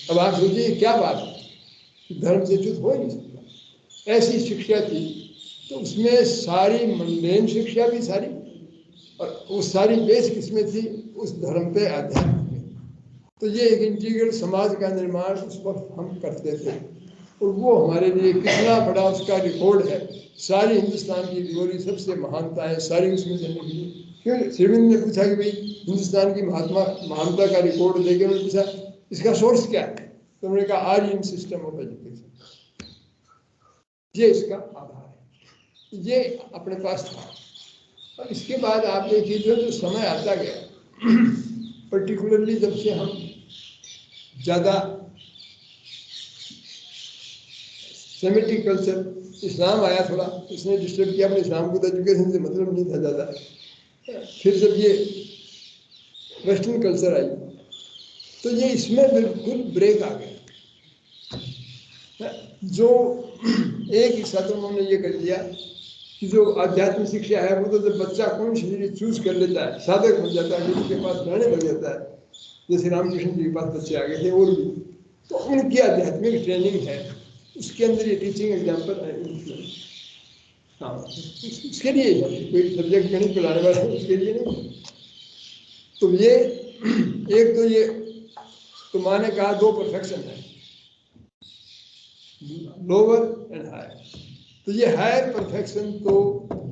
अब आप सोचिए क्या बात है, धर्म से च्युत हो ही नहीं सकता, ऐसी शिक्षा थी। तो उसमें सारी मंडेन शिक्षा भी सारी, और वो सारी बेस किसमें थी, उस धर्म पे, आध्यात्म में। तो ये एक इंटीग्रल समाज का निर्माण उस वक्त हम करते थे, और वो हमारे लिए कितना बड़ा उसका रिकॉर्ड है। सारी हिंदुस्तान की ग्लोरी, सबसे महानता है सारी उसमें चलने के लिए। क्यों श्रीविंद ने पूछा कि भाई हिंदुस्तान की महानता का रिकॉर्ड देके उन्होंने पूछा इसका सोर्स क्या है, तो उन्होंने कहा आर्यन सिस्टम ऑफ एजुकेशन, ये इसका आधार है, ये अपने पास था। और इसके बाद आप देखिए जो समय आता गया, पर्टिकुलरली जब से हम ज़्यादा सेमेटिक कल्चर, इस्लाम आया थोड़ा, इसने डिस्टर्ब किया, अपने इस्लाम को तो एजुकेशन से मतलब नहीं था ज़्यादा। फिर जब ये वेस्टर्न कल्चर आई तो ये इसमें बिल्कुल ब्रेक आ गया। जो एक ही साथ उन्होंने ये कर दिया कि जो आध्यात्मिक शिक्षा है वो तो जब बच्चा कौन सी चूज कर लेता है, साधक बन जाता है, जिसके पास रहने लग जाता है, जैसे रामकृष्ण जी के पास बच्चे आ गए थे और भी, तो उनकी आध्यात्मिक ट्रेनिंग है, उसके अंदर ये टीचिंग एग्जाम्पल है। हाँ, उसके लिए कोई सब्जेक्ट गणित पढ़ाने वाला है उसके लिए नहीं। तो ये एक तो ये तो माने कहा दो परफेक्शन है, लोअर एंड हायर। तो ये हायर परफेक्शन तो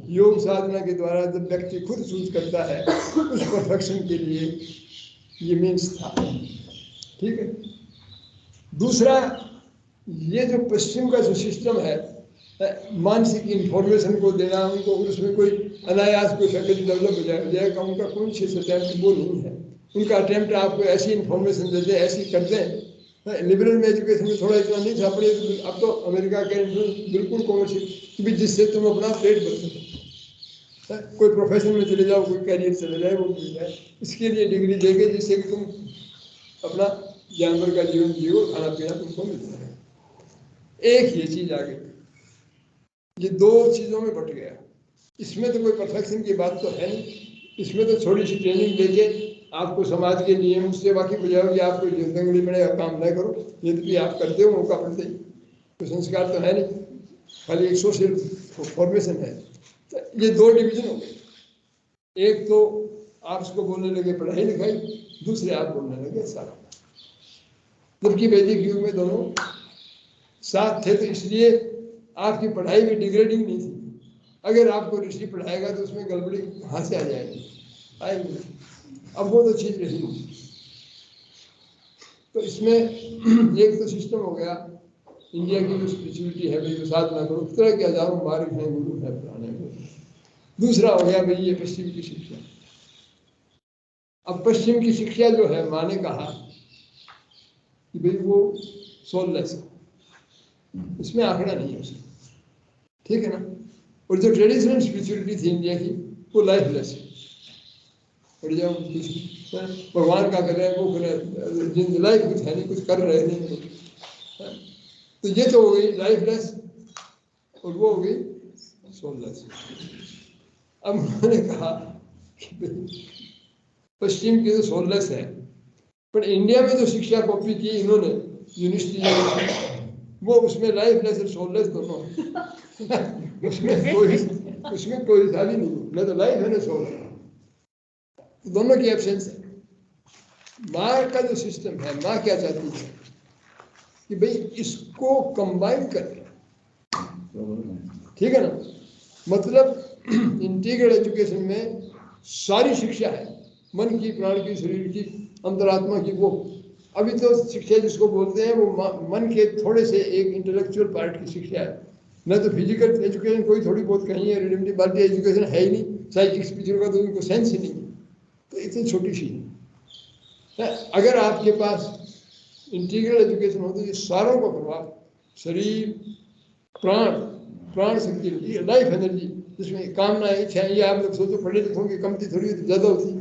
योग साधना के द्वारा जब व्यक्ति खुद चूज करता है उस परफेक्शन के लिए ये मीन्स था, ठीक है। दूसरा, ये जो पश्चिम का जो सिस्टम है, मानसिक इंफॉर्मेशन को देना उनको, उसमें कोई अनायास कोई फैकल्टी डेवलप हो जाएगा, उनका कॉन्शियस अटेम्प्ट वो नहीं है। उनका अटेम्प्ट आपको ऐसी इंफॉर्मेशन दे दें, ऐसी कर दें। लिबरल में एजुकेशन में थोड़ा इतना नहीं था, अपने अब तो अमेरिका के बिल्कुल कॉमर्शियल कि जिससे तुम अपना पेट भर सको, कोई प्रोफेशन में चले जाओ, कोई कैरियर चले जाए, वो मिल जाए, इसके लिए डिग्री देंगे जिससे कि तुम अपना जानवर का जीवन जियो, खाना पीना तुमको मिल जाए। एक ये चीज आ गई, ये दो चीजों में बट गया। इसमें तो कोई परफेक्शन की बात तो है नहीं, इसमें तो थोड़ी सी ट्रेनिंग देके आपको समाज के नियम उससे वाकिफ हो जाओ कि आपको जिंदगी पड़ेगा, काम न करो, यदि आप करते हो मौका पड़ते ही, तो संस्कार तो है नहीं, खाली एक सोशल फॉर्मेशन है। तो ये दो डिवीजन हो गए, एक तो आप उसको बोलने लगे पढ़ाई लिखाई, दूसरे आप बोलने लगे सारा। जबकि वैदिक युग में दोनों साथ थे, तो इसलिए आपकी पढ़ाई में डिग्रेडिंग नहीं थी। अगर आपको ऋषि पढ़ाएगा तो उसमें गड़बड़ी कहाँ से आ जाएगी, आएगी। अब वो तो चीज रही नहीं। तो इसमें एक तो सिस्टम हो गया इंडिया की जो स्पिरिचुअलिटी है भाई, साधना करो, इस तरह के हजारों मार्ग हैं, गुरु है, पुराने हैं। दूसरा हो गया भाई ये पश्चिम की शिक्षा। अब पश्चिम की शिक्षा जो है, माँ ने कहा कि भाई वो सोललेस है, उसमें आंकड़ा नहीं है उसका, ठीक है ना। और जो ट्रेडिशनल स्पिरिचुअलिटी थी इंडिया की, वो लाइफलेस है। और जब भगवान का कर रहे हैं, वो कर रहे हैं, जिन लाइफ कुछ है नहीं, कुछ कर रहे नहीं, तो ये तो हो गई लाइफलेस और वो हो गई सोललेस। अब उन्होंने कहा कि पश्चिम की तो सोललेस है, पर इंडिया में जो शिक्षा कॉपी की इन्होंने यूनिवर्सिटी, वो उसमें लाइफलेस और सोललेस दोनों उसमें कोई शादी नहीं, न तो लाइफ है न सोल है, दोनों की एब्सेंस है। माँ का जो सिस्टम है, माँ क्या चाहती है कि भाई इसको कंबाइन कर, ठीक है ना। मतलब इंटीग्रल एजुकेशन में सारी शिक्षा है, मन की, प्राण की, शरीर की, अंतरात्मा की। वो अभी तो शिक्षा जिसको बोलते हैं वो मन के थोड़े से एक इंटेलेक्चुअल पार्ट की शिक्षा है, न तो फिजिकल एजुकेशन कोई थोड़ी बहुत कहीं है, रिलेटिव बाल्टी एजुकेशन है ही नहीं, साइकिक्स टीचर का तो उनको सेंस ही नहीं है, तो इतनी छोटी सी है। अगर आपके पास इंटीग्रल एजुकेशन हो तो ये सारों का प्रभाव, शरीर, प्राण, प्राण शक्ति, लाइफ एनर्जी, जिसमें कामना, इच्छा, ये आप लोग सोचो पढ़े लिखों की कमती थोड़ी होती, ज़्यादा होती,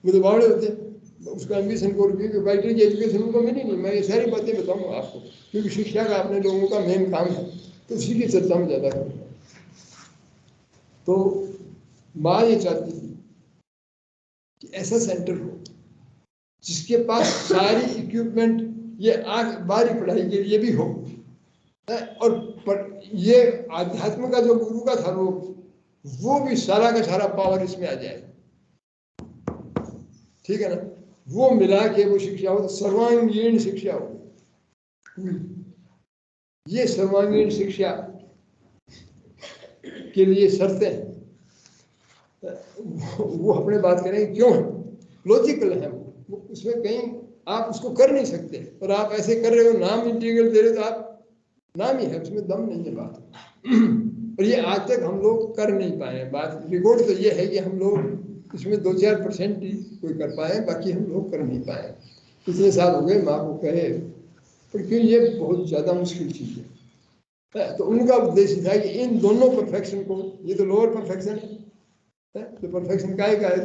वो तो बावड़े होते हैं उसका एम्बिशन को, क्योंकि बाइटरी की एजुकेशन उनको मिली नहीं। मैं ये सारी बातें बताऊंगा आपको, क्योंकि शिक्षा का अपने लोगों का मेन काम है, तो उसी की चर्चा में ज़्यादा करूँगा। तो माँ ये चाहती थी कि ऐसा सेंटर हो जिसके पास सारी इक्विपमेंट, ये आगे बाहरी पढ़ाई के लिए भी हो, और ये आध्यात्म का जो गुरु का था वो भी सारा का सारा पावर इसमें आ जाए, ठीक है ना। वो मिला के वो शिक्षा हो तो सर्वांगीण शिक्षा हो। ये सर्वांगीण शिक्षा के लिए शर्तें वो अपने बात करेंगे क्यों है, लॉजिकल है वो, उसमें कहीं आप उसको कर नहीं सकते, और आप ऐसे कर रहे हो, नाम इंटीग्रल दे रहे हो तो आप नाम ही है, उसमें दम नहीं है बात। और ये आज तक हम लोग कर नहीं पाए हैं। बात रिकॉर्ड तो ये है कि हम लोग इसमें 2-4% ही कोई कर पाए, बाकी हम लोग कर नहीं पाए। इतने साल हो गए माँ को कहे, पर क्यों ये बहुत ज़्यादा मुश्किल चीज़ है। तो उनका उद्देश्य था कि इन दोनों परफेक्शन को, ये तो लोअर परफेक्शन है, तो परफेक्शन का है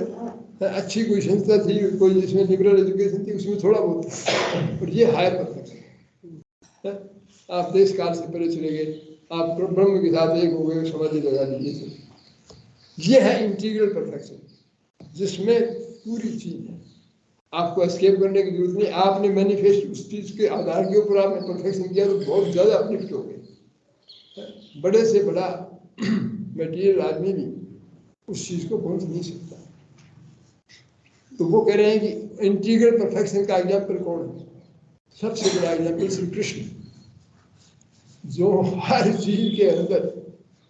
तो अच्छी कोई संस्था थी कोई जिसमें लिबरल एजुकेशन थी, उसमें थोड़ा बहुत, और ये हायर परफेक्शन। आप देश काल से परे चले गए, आप ब्रह्म के साथ एक हो गए, समाधि लगा लीजिए। ये है इंटीग्रल परफेक्शन, जिसमें पूरी चीज है, आपको एस्केप करने की जरूरत नहीं। आपने मैनिफेस्ट उस चीज के आधार के ऊपर आपने परफेक्शन किया तो बहुत ज्यादा अपलिफ्ट हो गए। बड़े से बड़ा मटेरियल आदमी भी उस चीज को पहुंच नहीं सकता। तो वो कह रहे हैं कि इंटीग्रल परफेक्शन का एग्जाम्पल कौन है? सबसे बड़ा एग्जाम्पल श्री कृष्ण, जो हर चीज के अंदर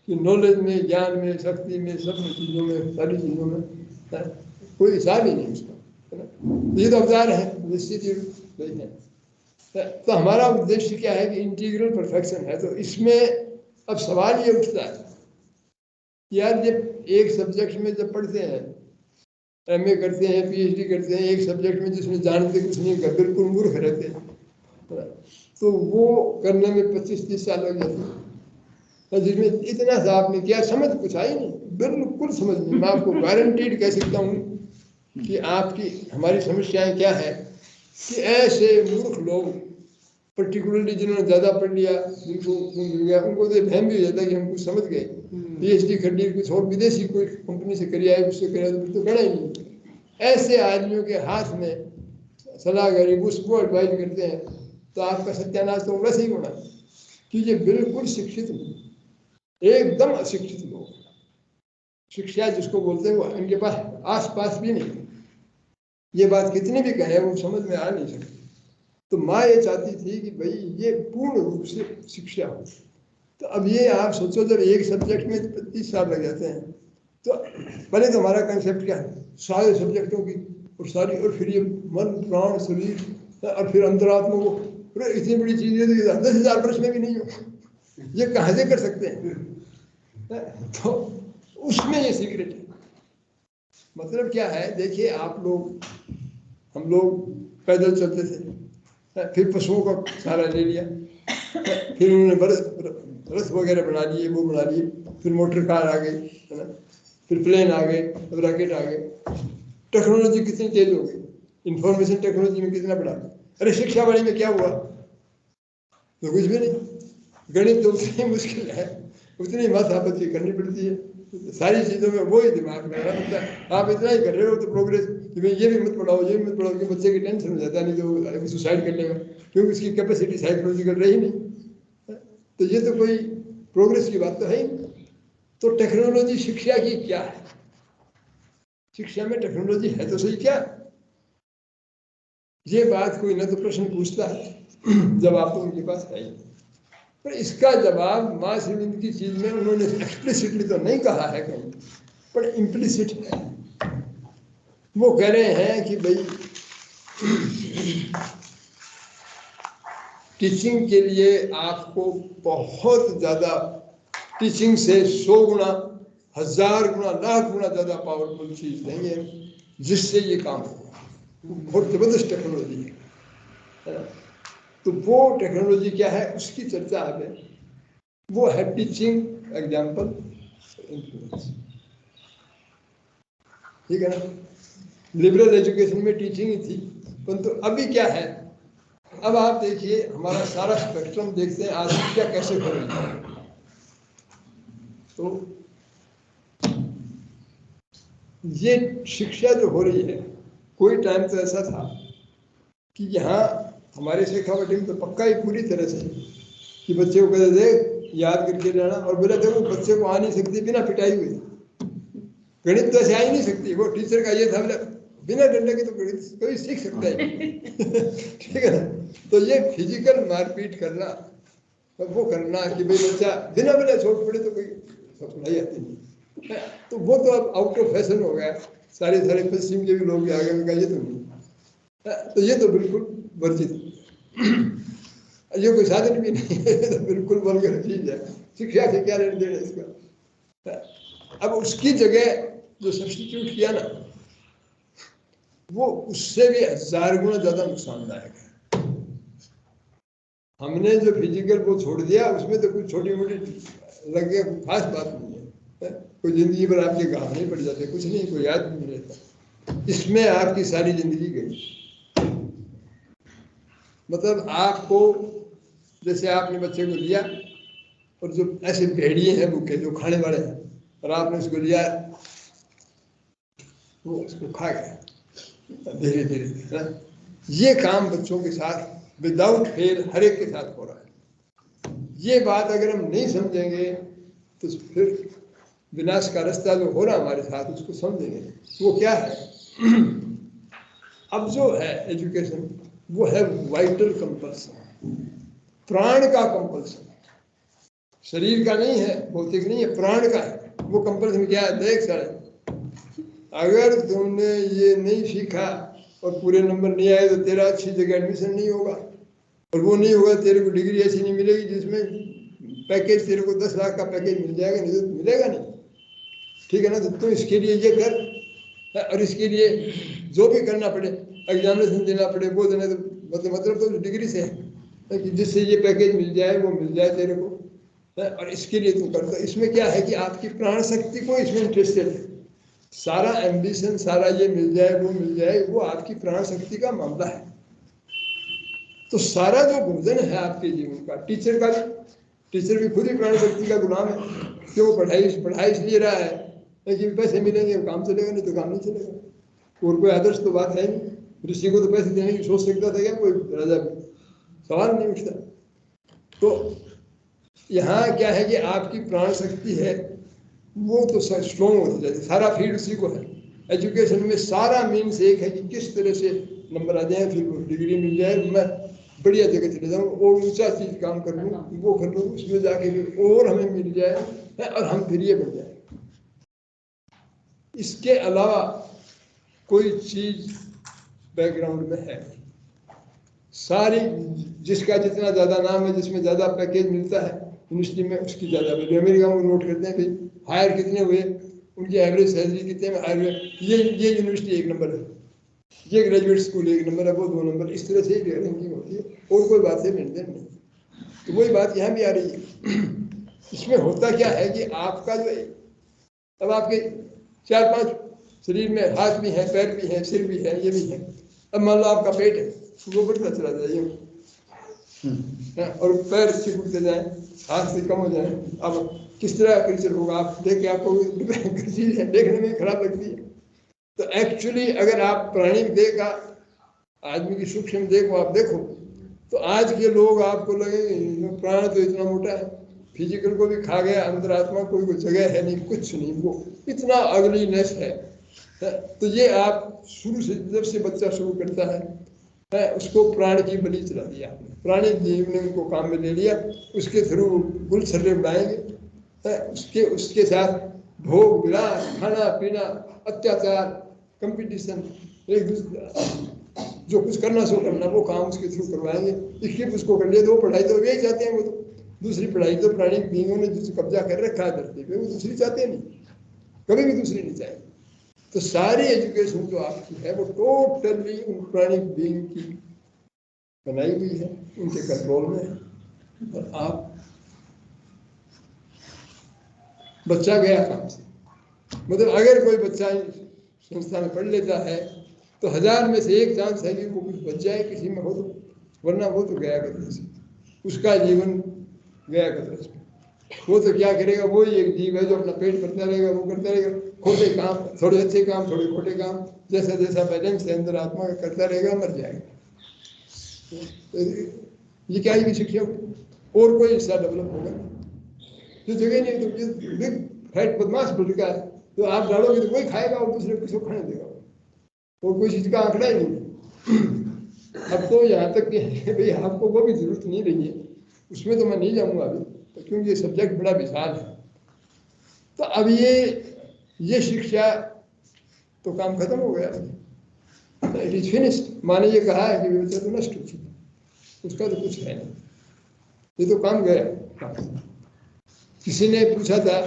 कि नॉलेज में, ज्ञान में, शक्ति में, सब चीजों में, सारी चीजों में कोई हिसाब ही नहीं उसका, है ना। ये तो अवतार है, निश्चित ही है। तो हमारा उद्देश्य क्या है कि इंटीग्रल परफेक्शन है। तो इसमें अब सवाल ये उठता है यार, जब एक सब्जेक्ट में जब पढ़ते हैं, MA करते हैं, PhD करते हैं एक सब्जेक्ट में जिसमें जानते कुछ नहीं, बिल्कुल मूर्ख रहते हैं, तो वो करने में 25-30 साल लग जाते हैं, जिसमें इतना सा आपने क्या समझ कुछ आई नहीं, बिल्कुल समझ नहीं। मैं आपको गारंटीड कह सकता हूँ कि आपकी हमारी समस्याएं क्या है कि ऐसे मूर्ख लोग, पर्टिकुलरली जिन्होंने ज़्यादा पढ़ लिया, जिनको मिल गया, उनको तो वहम भी हो जाता है कि हम कुछ समझ गए। PhD कर ली, कुछ और विदेशी कोई कंपनी से करी आए, उससे कराए तो करना ही नहीं। ऐसे आदमियों के हाथ में सलाहकारी उसको एडवाइज करते हैं तो आपका सत्यानाश तो वैसे ही होना, कि ये बिल्कुल शिक्षित नहीं, एकदम अशिक्षित लोग। शिक्षा जिसको बोलते हैं वो इनके पास आस पास भी नहीं। ये बात कितनी भी कहे वो समझ में आ नहीं सकती। तो माँ ये चाहती थी कि भाई ये पूर्ण रूप से शिक्षा हो। तो अब ये आप सोचो, जब एक सब्जेक्ट में 25 साल लग जाते हैं, तो पहले तो हमारा कंसेप्ट क्या है, सारे सब्जेक्टों की और सारी, और फिर ये मन, प्राण, शरीर और फिर अंतरात्मा को, इतनी बड़ी चीज़ है तो 10,000 वर्ष में भी नहीं हो, ये कहाँ से कर सकते हैं। तो उसमें ये सीक्रेट है। मतलब क्या है, देखिए आप लोग, हम लोग पैदल चलते थे, फिर पशुओं का सहारा ले लिया, फिर उन्होंने रथ वगैरह बना लिए, वो बना लिए, फिर मोटर कार आ गई, है ना, फिर प्लेन आ गए, रॉकेट आ गए। टेक्नोलॉजी कितनी तेज हो गई, इंफॉर्मेशन टेक्नोलॉजी में कितना बढ़ा। अरे शिक्षा वाली में क्या हुआ, तो कुछ भी नहीं। गणित तो उतनी मुश्किल है, उतनी माथापच्ची करनी पड़ती है, सारी चीज़ों में वही दिमाग लगाना पड़ता है। आप इतना ही कर रहे हो तो प्रोग्रेस, कि भाई ये भी मत पढ़ाओ, ये भी मत पढ़ाओ, कि बच्चे की टेंशन हो जाता है, नहीं तो सुसाइड कर लेगा, क्योंकि उसकी कैपेसिटी साइकोलॉजिकल रही नहीं। तो ये तो कोई प्रोग्रेस की बात तो है ही। तो टेक्नोलॉजी शिक्षा की क्या है, शिक्षा में टेक्नोलॉजी है तो सही क्या? ये बात कोई न तो प्रश्न पूछता है, जवाब तो उनके पास है ही। पर इसका जवाब माँ श्रीमंत की चीज में उन्होंने एक्सप्लिसिटली तो नहीं कहा है कहीं, पर इम्प्लिसिट है। वो कह रहे हैं कि भाई टीचिंग के लिए आपको बहुत ज्यादा, टीचिंग से 100 गुना, 1000 गुना, लाख गुना ज्यादा पावरफुल चीज नहीं है जिससे ये काम होगा। बहुत जबरदस्त टेक्नोलॉजी है। तो वो टेक्नोलॉजी क्या है उसकी चर्चा है। वो है टीचिंग एग्जाम्पल इन्फ्लुएंस, ठीक है ना। लिबरल एजुकेशन में टीचिंग ही थी, परंतु अभी क्या है, अब आप देखिए हमारा सारा स्पेक्ट्रम देखते हैं आज क्या कैसे हो रही है। तो ये शिक्षा जो हो रही है, कोई टाइम तो ऐसा था कि यहाँ हमारे शेखावटी में तो पक्का ही पूरी तरह से कि बच्चे को कहते थे याद करके रहना, और बोला देखो बच्चे को आ नहीं सकती बिना पिटाई हुई, गणित तो ऐसे आ ही नहीं सकती। वो टीचर का ये था बोला बिना डंडे के तो गणित कोई सीख सकता है ठीक है ना। तो ये फिजिकल मारपीट करना, वो करना कि भाई बच्चा बिना बिना चोट पड़े तो कोई सुनाई आती नहीं, तो वो तो अब आउट ऑफ फैशन हो गया। सारे पश्चिम के भी लोग भी आ गए, उनका ये तो नहीं, तो ये तो बिल्कुल वर्जित, ये कोई साधन भी नहीं है, तो बिल्कुल वल्गर चीज है। शिक्षा से क्या लेना देना इसका। अब उसकी जगह जो सब्स्टिट्यूट किया ना, वो उससे भी 1000 गुना ज्यादा नुकसानदायक है। हमने जो फिजिकल वो छोड़ दिया, उसमें तो कुछ छोटी मोटी लगे खास बात नहीं है, कोई जिंदगी भर आपके गाँव नहीं पड़ जाते, कुछ नहीं, कोई याद नहीं रहता। इसमें आपकी सारी जिंदगी गई। मतलब आपको, जैसे आपने बच्चे को लिया और जो ऐसे भेड़िए हैं भूखे जो खाने वाले हैं, और आपने उसको लिया, वो उसको खा गया धीरे धीरे। ये काम बच्चों के साथ विदाउट फेल हर एक के साथ हो रहा है। ये बात अगर हम नहीं समझेंगे तो फिर विनाश का रास्ता जो हो रहा हमारे साथ उसको समझेंगे। वो क्या है, अब जो है एजुकेशन, वो है वाइटल कंपल्सन, प्राण का कंपल्सन, शरीर का नहीं है, भौतिक नहीं है, प्राण का है। वो कंपल्सन क्या है, देख सर, अगर तुमने ये नहीं सीखा और पूरे नंबर नहीं आए तो तेरा अच्छी जगह एडमिशन नहीं होगा, और वो नहीं होगा तेरे को डिग्री ऐसी नहीं मिलेगी जिसमें पैकेज तेरे को 10 लाख का पैकेज मिल जाएगा, नहीं तो मिलेगा नहीं, ठीक है ना। तो तुम इसके लिए ये कर, और इसके लिए जो भी करना पड़े, एग्जामिनेशन देना पड़े, वो देना, तो मतलब तो डिग्री से है कि जिससे ये पैकेज मिल जाए, वो मिल जाए तेरे को, और इसके लिए तुम करते। इसमें क्या है कि आपकी प्राण शक्ति को इसमें इंटरेस्टेड है। सारा एम्बिशन, सारा ये मिल जाए वो मिल जाए, वो आपकी प्राण शक्ति का मामला है। तो सारा जो गुंजन है आपके जीवन का, टीचर का भी, टीचर भी खुद ही प्राण शक्ति का गुलाम है, क्यों पढ़ाई इसलिए रहा है लेकिन पैसे मिलेंगे काम चलेगा, नहीं तो काम नहीं चलेगा। और कोई आदर्श तो बात है नहीं, ऋषि को तो पैसे देने की सोच सकता था क्या कोई राजा भी, सवाल नहीं उठता। तो यहाँ क्या है कि आपकी प्राण शक्ति है वो तो स्ट्रॉन्ग होती जाती है, सारा फील्ड उसी को है। एजुकेशन में सारा मीन्स एक है कि किस तरह से नंबर आ जाए, फिर वो डिग्री मिल जाए, मैं बढ़िया जगह चले जाऊँ और ऊंचा चीज काम कर लूँ, वो कर लूँ, उसमें जाके भी और हमें मिल जाए और हम फिर ये बन जाए। इसके अलावा कोई चीज बैकग्राउंड में है सारी, जिसका जितना ज्यादा नाम है, जिसमें ज्यादा पैकेज मिलता है यूनिवर्सिटी में, उसकी ज्यादा वैल्यू। अमेरिका में नोट करते हैं भाई हायर कितने हुए, उनकी एवरेज सैलरी कितने में हायर हुए, ये यूनिवर्सिटी 1 नंबर है, ये ग्रेजुएट स्कूल 1 नंबर है, वो 2 नंबर, इस तरह से ही रैंकिंग होती है, और कोई बात से लेन देन नहीं। तो वही बात यहाँ भी आ रही है। इसमें होता क्या है कि आपका जो, अब आपके 4-5 शरीर में हाथ भी है, पैर भी है, सिर भी है, ये भी है। अब मान लो आपका पेट है, वो बढ़ता चला जाए और पैर सिकुड़ते जाए, हाथ से कम हो जाए, अब किस तरह का कल्चर होगा। आप देख के आपको चीज है, देखने में खराब लगती है। तो एक्चुअली अगर आप प्राणी देह का, आदमी की सूक्ष्म देह को आप देखो, तो आज के लोग आपको लगे प्राण तो इतना मोटा है, फिजिकल को भी खा गया, अंदर आत्मा कोई जगह है नहीं, कुछ नहीं, वो इतना अगलीनेस है। तो ये आप शुरू से, जब से बच्चा शुरू करता है है, उसको प्राण की बलि चला दिया। प्राणी जीव ने उनको काम में ले लिया, उसके थ्रू गुलछर्रे उड़ाएंगे, उसके उसके साथ भोग विलास, खाना पीना, अत्याचार, कंपटीशन, एक दूसरे जो कुछ करना सो करना, वो काम उसके थ्रू करवाएंगे। इसलिए उसको कर लिया, तो पढ़ाई तो यही चाहते हैं वो तो। दूसरी पढ़ाई तो प्राणी बींगों ने जो कब्जा कर रखा है धरती पे, वो दूसरी चाहते नहीं, कभी भी दूसरी नहीं चाहेंगे। तो सारी एजुकेशन जो आपकी है वो टोटली उन प्राणी बींग की बनाई हुई है, उनके कंट्रोल में है। और आप बच्चा गया काम से, मतलब अगर कोई बच्चा संस्था में पढ़ लेता है तो 1000 में से 1 चांस है कि वो कुछ बच जाए किसी में हो तो, वरना वो तो गया कदर से, उसका जीवन गया कदर से। वो तो क्या करेगा, वो ही एक जीव है जो अपना पेट भरता रहेगा, वो करता रहेगा खोटे काम, थोड़े अच्छे काम, थोड़े खोटे काम, जैसा जैसा बैलेंस है अंदर आत्मा का करता रहेगा, मर जाएगा। ये क्या ही शिक्षा और कोई हिस्सा डेवलप होगा जो जगह नहीं। तो बिग फैट बदमाश बुलका है, तो आप डालोगे तो कोई खाएगा और दूसरे किसी को खाने देगा, और कोई चीज का आंकड़ा ही नहीं। अब तो यहाँ तक कि भाई आपको वो भी जरूरत नहीं रही है, उसमें तो मैं नहीं जाऊँगा अभी, तो क्योंकि ये सब्जेक्ट बड़ा विशाल है। तो अब ये शिक्षा तो काम खत्म हो गया, इट इज फिनिश्ड। माने ये कहा है कि व्यवस्था तो नष्ट हो चुकी, उसका तो कुछ है नहीं, ये तो काम गया। किसी ने पूछा था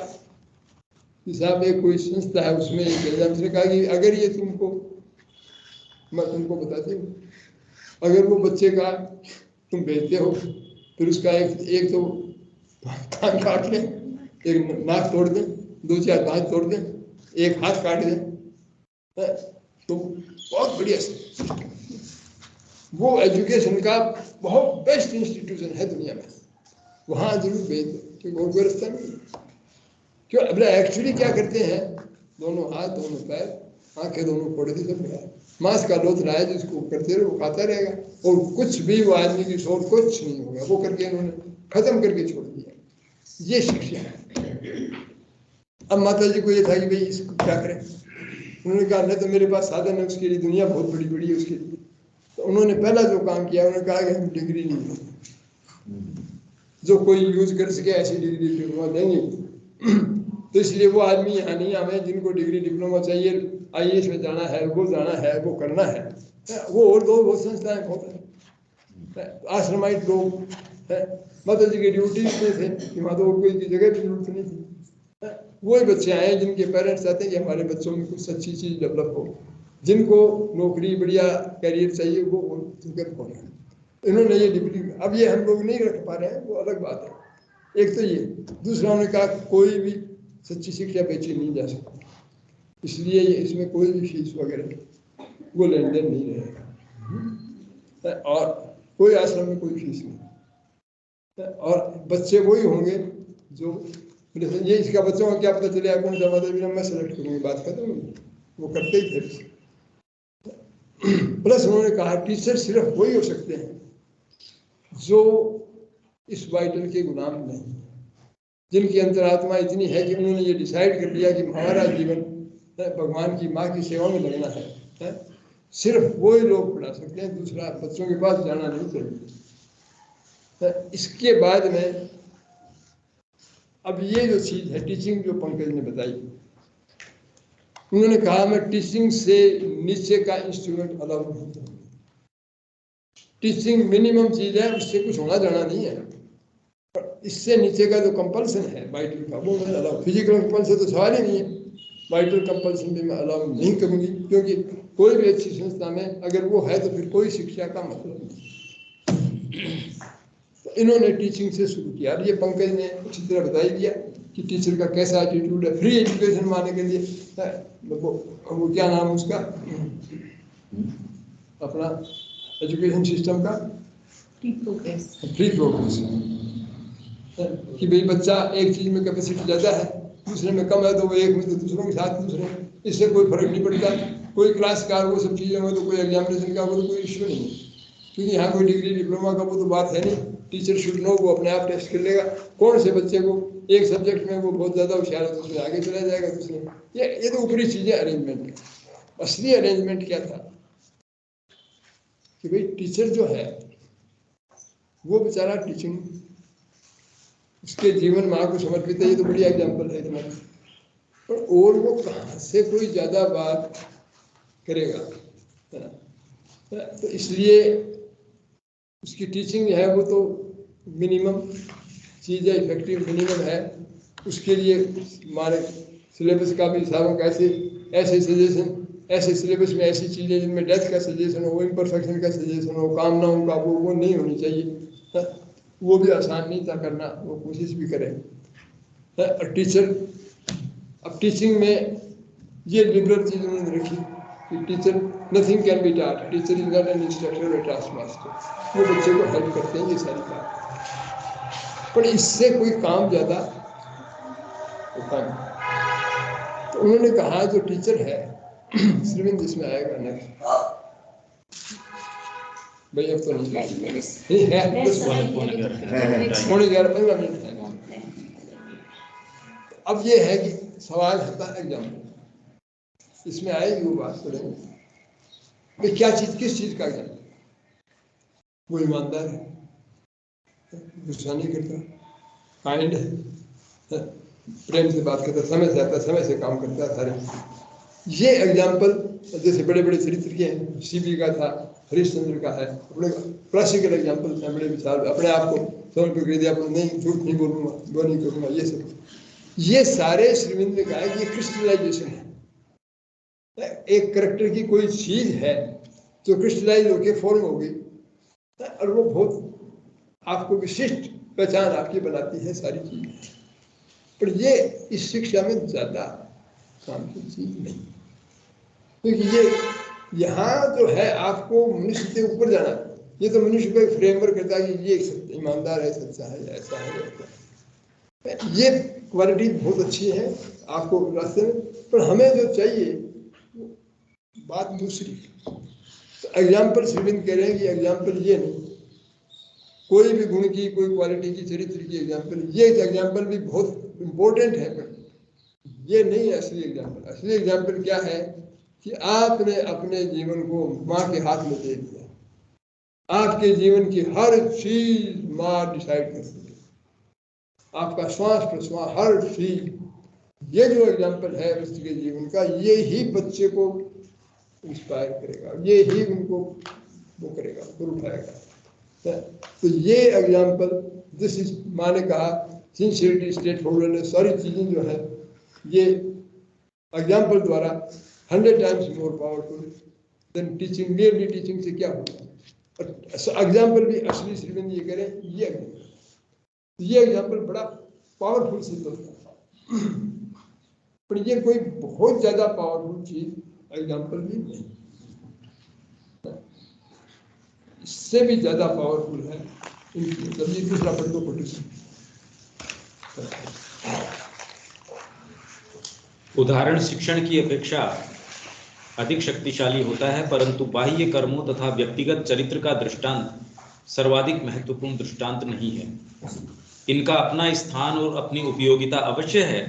कि साहब एक कोई संस्था है, उसमें एक एग्जाम से कहा कि अगर ये तुमको, मैं तुमको बताती हूँ, अगर वो बच्चे का तुम भेजते हो फिर उसका एक तो कान काट लें, एक नाक तोड़ दें, 2-4 दांत तोड़ दें, एक हाथ काट दें, तो बहुत बढ़िया से वो एजुकेशन का बहुत बेस्ट इंस्टीट्यूशन है दुनिया में, वहाँ जरूर भेज दो, क्योंकि और कोई रास्ता नहीं है। क्यों, अब एक्चुअली क्या करते हैं, दोनों हाथ, दोनों पैर, आंखें दोनों फोड़ दी, सब मांस का लोथ लाया जिसको करते रहे वो खाता रहेगा, और कुछ भी वो आदमी की सोच कुछ नहीं होगा, वो करके उन्होंने खत्म करके छोड़ दिया। ये शिक्षा है। अब माता जी को ये था कि भाई इसको क्या करें, उन्होंने कहा नहीं तो मेरे पास साधन है उसके लिए, दुनिया बहुत बड़ी बड़ी है उसके लिए। तो उन्होंने पहला जो काम किया, उन्होंने कहा कि हम डिग्री नहीं जो कोई यूज कर सके ऐसी डिग्री डिप्लोमा देंगे। तो इसलिए वो आदमी यहाँ नहीं आवे जिनको डिग्री डिप्लोमा चाहिए, IAS में जाना है, वो जाना है, वो करना है, वो और दो वो संस्थाएं बहुत है। आश्रमाइट लोग है, माता जी की ड्यूटी में थे कि वहाँ तो कोई की जगह भी जरूरत नहीं थी। वही बच्चे आए जिनके पेरेंट्स चाहते हैं कि हमारे बच्चों में कुछ अच्छी चीज डेवलप हो, जिनको नौकरी बढ़िया कैरियर चाहिए, वो जुगत हो रहे हैं। इन्होंने ये डिग्री, अब ये हम लोग नहीं रख पा रहे हैं, वो अलग बात है। एक तो ये, दूसरा उन्होंने कहा कोई भी सच्ची शिक्षा बेची नहीं जा सकती, इसलिए इसमें कोई भी फीस वगैरह वो लेन देन नहीं रहेगा, और कोई आश्रम में कोई फीस नहीं, और बच्चे वही होंगे जो ये इसका बच्चों को क्या पता चले कौन सा माता बिना मैं सेलेक्ट करूँगी, बात खत्म हुई, वो करते ही थे। प्लस उन्होंने कहा टीचर सिर्फ वही हो सकते हैं जो इस वाइटल के गुलाम नहीं, जिनकी अंतरात्मा इतनी है कि उन्होंने ये डिसाइड कर लिया कि हमारा जीवन भगवान की माँ की सेवा में लगना है। सिर्फ वो ही लोग पढ़ा सकते हैं, दूसरा बच्चों के पास जाना नहीं चाहिए। इसके बाद में अब ये जो चीज है टीचिंग, जो पंकज ने बताई, उन्होंने कहा मैं टीचिंग से नीचे का इंस्ट्रूमेंट अलाउ नहीं करूँगा। टीचिंग मिनिमम चीज है, उससे कुछ होना जाना नहीं है, पर इससे नीचे का जो कंपल्सन है वाइटल का, वो मैं अलाउ, फिजिकल कंपल्सन तो सवाल ही नहीं है, वाइटल कंपल्सन भी मैं अलाउ नहीं करूँगी, क्योंकि कोई भी अच्छी संस्था में अगर वो है तो फिर कोई शिक्षा का मतलब नहीं। तो इन्होंने टीचिंग से शुरू किया। अब ये पंकज ने अच्छी तरह बताई दिया कि टीचर का कैसा एटीट्यूड है, फ्री एजुकेशन माने के लिए वो क्या नाम उसका अपना एजुकेशन सिस्टम का, फ्री प्रोग्रेस, कि भाई बच्चा एक चीज में कैपेसिटी ज़्यादा है, दूसरे में कम है, तो वो एक में तो दूसरों के साथ दूसरे, इससे कोई फर्क नहीं पड़ता। कोई क्लास का वो सब चीज़ें में तो कोई एग्जामिनेशन का वो तो कोई इश्यू नहीं है, क्योंकि यहाँ कोई डिग्री डिप्लोमा का वो तो बात है नहीं। टीचर शुड नो, वो अपने आप टेस्ट कर लेगा कौन से बच्चे को एक सब्जेक्ट में वो बहुत ज़्यादा होशियार है तो उसमें आगे चला जाएगा दूसरे। ये तो ऊपरी चीज़ें अरेंजमेंट है। असली अरेंजमेंट क्या था, कि भाई टीचर जो है वो बेचारा टीचिंग उसके जीवन माँ को समर्पित है, ये तो बढ़िया एग्जाम्पल है तुम्हारा। पर और वो कहाँ से कोई ज़्यादा बात करेगा, है ना? तो इसलिए उसकी टीचिंग है वो तो मिनिमम चीज़ है, इफेक्टिव मिनिमम है। उसके लिए हमारे सिलेबस का भी हिसाब कैसे ऐसे सजेशन, ऐसे सिलेबस में ऐसी चीज़ें जिनमें डेथ का सजेशन हो, इम्परफेक्शन का सजेशन हो, कामनाओं का वो नहीं होनी चाहिए। वो भी आसान नहीं था करना, वो कोशिश भी करें। टीचर अब टीचिंग में ये लिबरल चीज़ उन्होंने रखी कि teacher nothing can be taught, teacher is not an instructor और टास्क मास्टर। वो बच्चे को हेल्प करते हैं, ये सारी बात। पर इससे कोई काम ज़्यादा होता नहीं। तो उन्होंने कहा जो टीचर है श्रीविंद इसमें आएगा नेक्स्ट भाई, अब तो नहीं है, पौने 11-15 मिनट है। अब ये है कि सवाल होता है एग्जाम्पल, इसमें आएगी वो बात करेंगे भाई क्या चीज, किस चीज का एग्जाम्पल। वो ईमानदार है, गुस्सा नहीं करता, काइंड है, प्रेम से बात करता, समय से आता, समय से काम करता है सारे। ये एग्जाम्पल जैसे बड़े बड़े चरित्र के हैं, शिवी का था, हरिश्चंद्र का है, अपने क्लासिकल एग्जाम्पल हैं, बड़े विचार, अपने आप को समर्पित कर दिया, अपने नहीं झूठ नहीं बोलूंगा, वो नहीं करूंगा, ये सब। ये सारे श्रीविंद ने कहा है कि ये क्रिस्टलाइजेशन है। एक करेक्टर की कोई चीज है जो क्रिस्टलाइज होकर फॉर्म हो गई और वो बहुत आपको विशिष्ट पहचान आपकी बनाती है सारी चीजें। पर ये इस शिक्षा में ज्यादा काम की चीज नहीं, क्योंकि ये यहाँ जो है आपको मनुष्य से ऊपर जाना। ये तो मनुष्य को एक फ्रेमवर्क करता है कि ये ईमानदार है, सच्चा है, ऐसा है, ऐसा है। ये क्वालिटी बहुत अच्छी है आपको रास्ते में, पर हमें जो चाहिए बात दूसरी। तो एग्जाम्पल श्रीविंद कह रहे हैं कि एग्जाम्पल ये नहीं, कोई भी गुण की, कोई क्वालिटी की, चरित्र की एग्जाम्पल, ये एग्जाम्पल भी बहुत इम्पोर्टेंट है, पर ये नहीं है असली एग्जाम्पल। असली एग्जाम्पल क्या है कि आपने अपने जीवन को माँ के हाथ में दे दिया, आपके जीवन की हर चीज माँ डिसाइड करती है, आपका श्वास प्रश्वास हर चीज। ये जो एग्जाम्पल है बच्चे के जीवन का, ये ही बच्चे को इंस्पायर करेगा, ये ही उनको वो करेगा, ऊपर उठाएगा। तो ये एग्जाम्पल, दिस इज, माँ ने कहा सिंसियरिटी, स्ट्रेट फॉरवर्डनेस, सारी चीजें जो है ये एग्जाम्पल द्वारा 100 times more powerful than teaching. Merely teaching से क्या होगा, और एग्जाम्पल भी असली श्रीविंद ये करें, ये एग्जाम्पल बड़ा पावरफुल सिद्ध होता है। पर ये कोई बहुत ज्यादा पावरफुल चीज एग्जाम्पल भी नहीं, इससे भी ज्यादा पावरफुल है इनकी। मतलब ये दूसरा पढ़ दो, उदाहरण शिक्षण की अपेक्षा अधिक शक्तिशाली होता है, परंतु बाह्य कर्मों तथा व्यक्तिगत चरित्र का दृष्टांत सर्वाधिक महत्वपूर्ण दृष्टांत नहीं है। इनका अपना स्थान और अपनी उपयोगिता अवश्य है,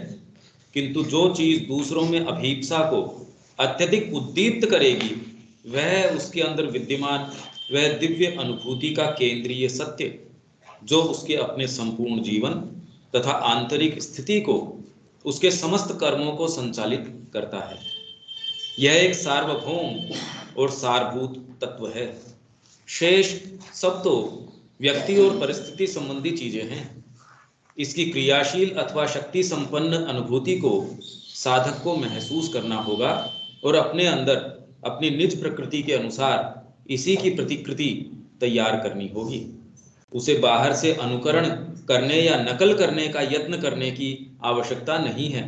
किंतु जो चीज दूसरों में अभीप्सा को अत्यधिक उद्दीप्त करेगी, वह उसके अंदर विद्यमान वह दिव्य अनुभूति का केंद्रीय सत्य, जो उसके अपने संपूर्ण जीवन तथा आंतरिक स्थिति को, उसके समस्त कर्मों को संचालित करता है। यह एक सार्वभौम और सारभूत तत्व है। शेष सब तो व्यक्ति और परिस्थिति संबंधी चीजें हैं। इसकी क्रियाशील अथवा शक्ति संपन्न अनुभूति को साधक को महसूस करना होगा और अपने अंदर अपनी निज प्रकृति के अनुसार इसी की प्रतिकृति तैयार करनी होगी। उसे बाहर से अनुकरण करने या नकल करने का यत्न करने की आवश्यकता नहीं है,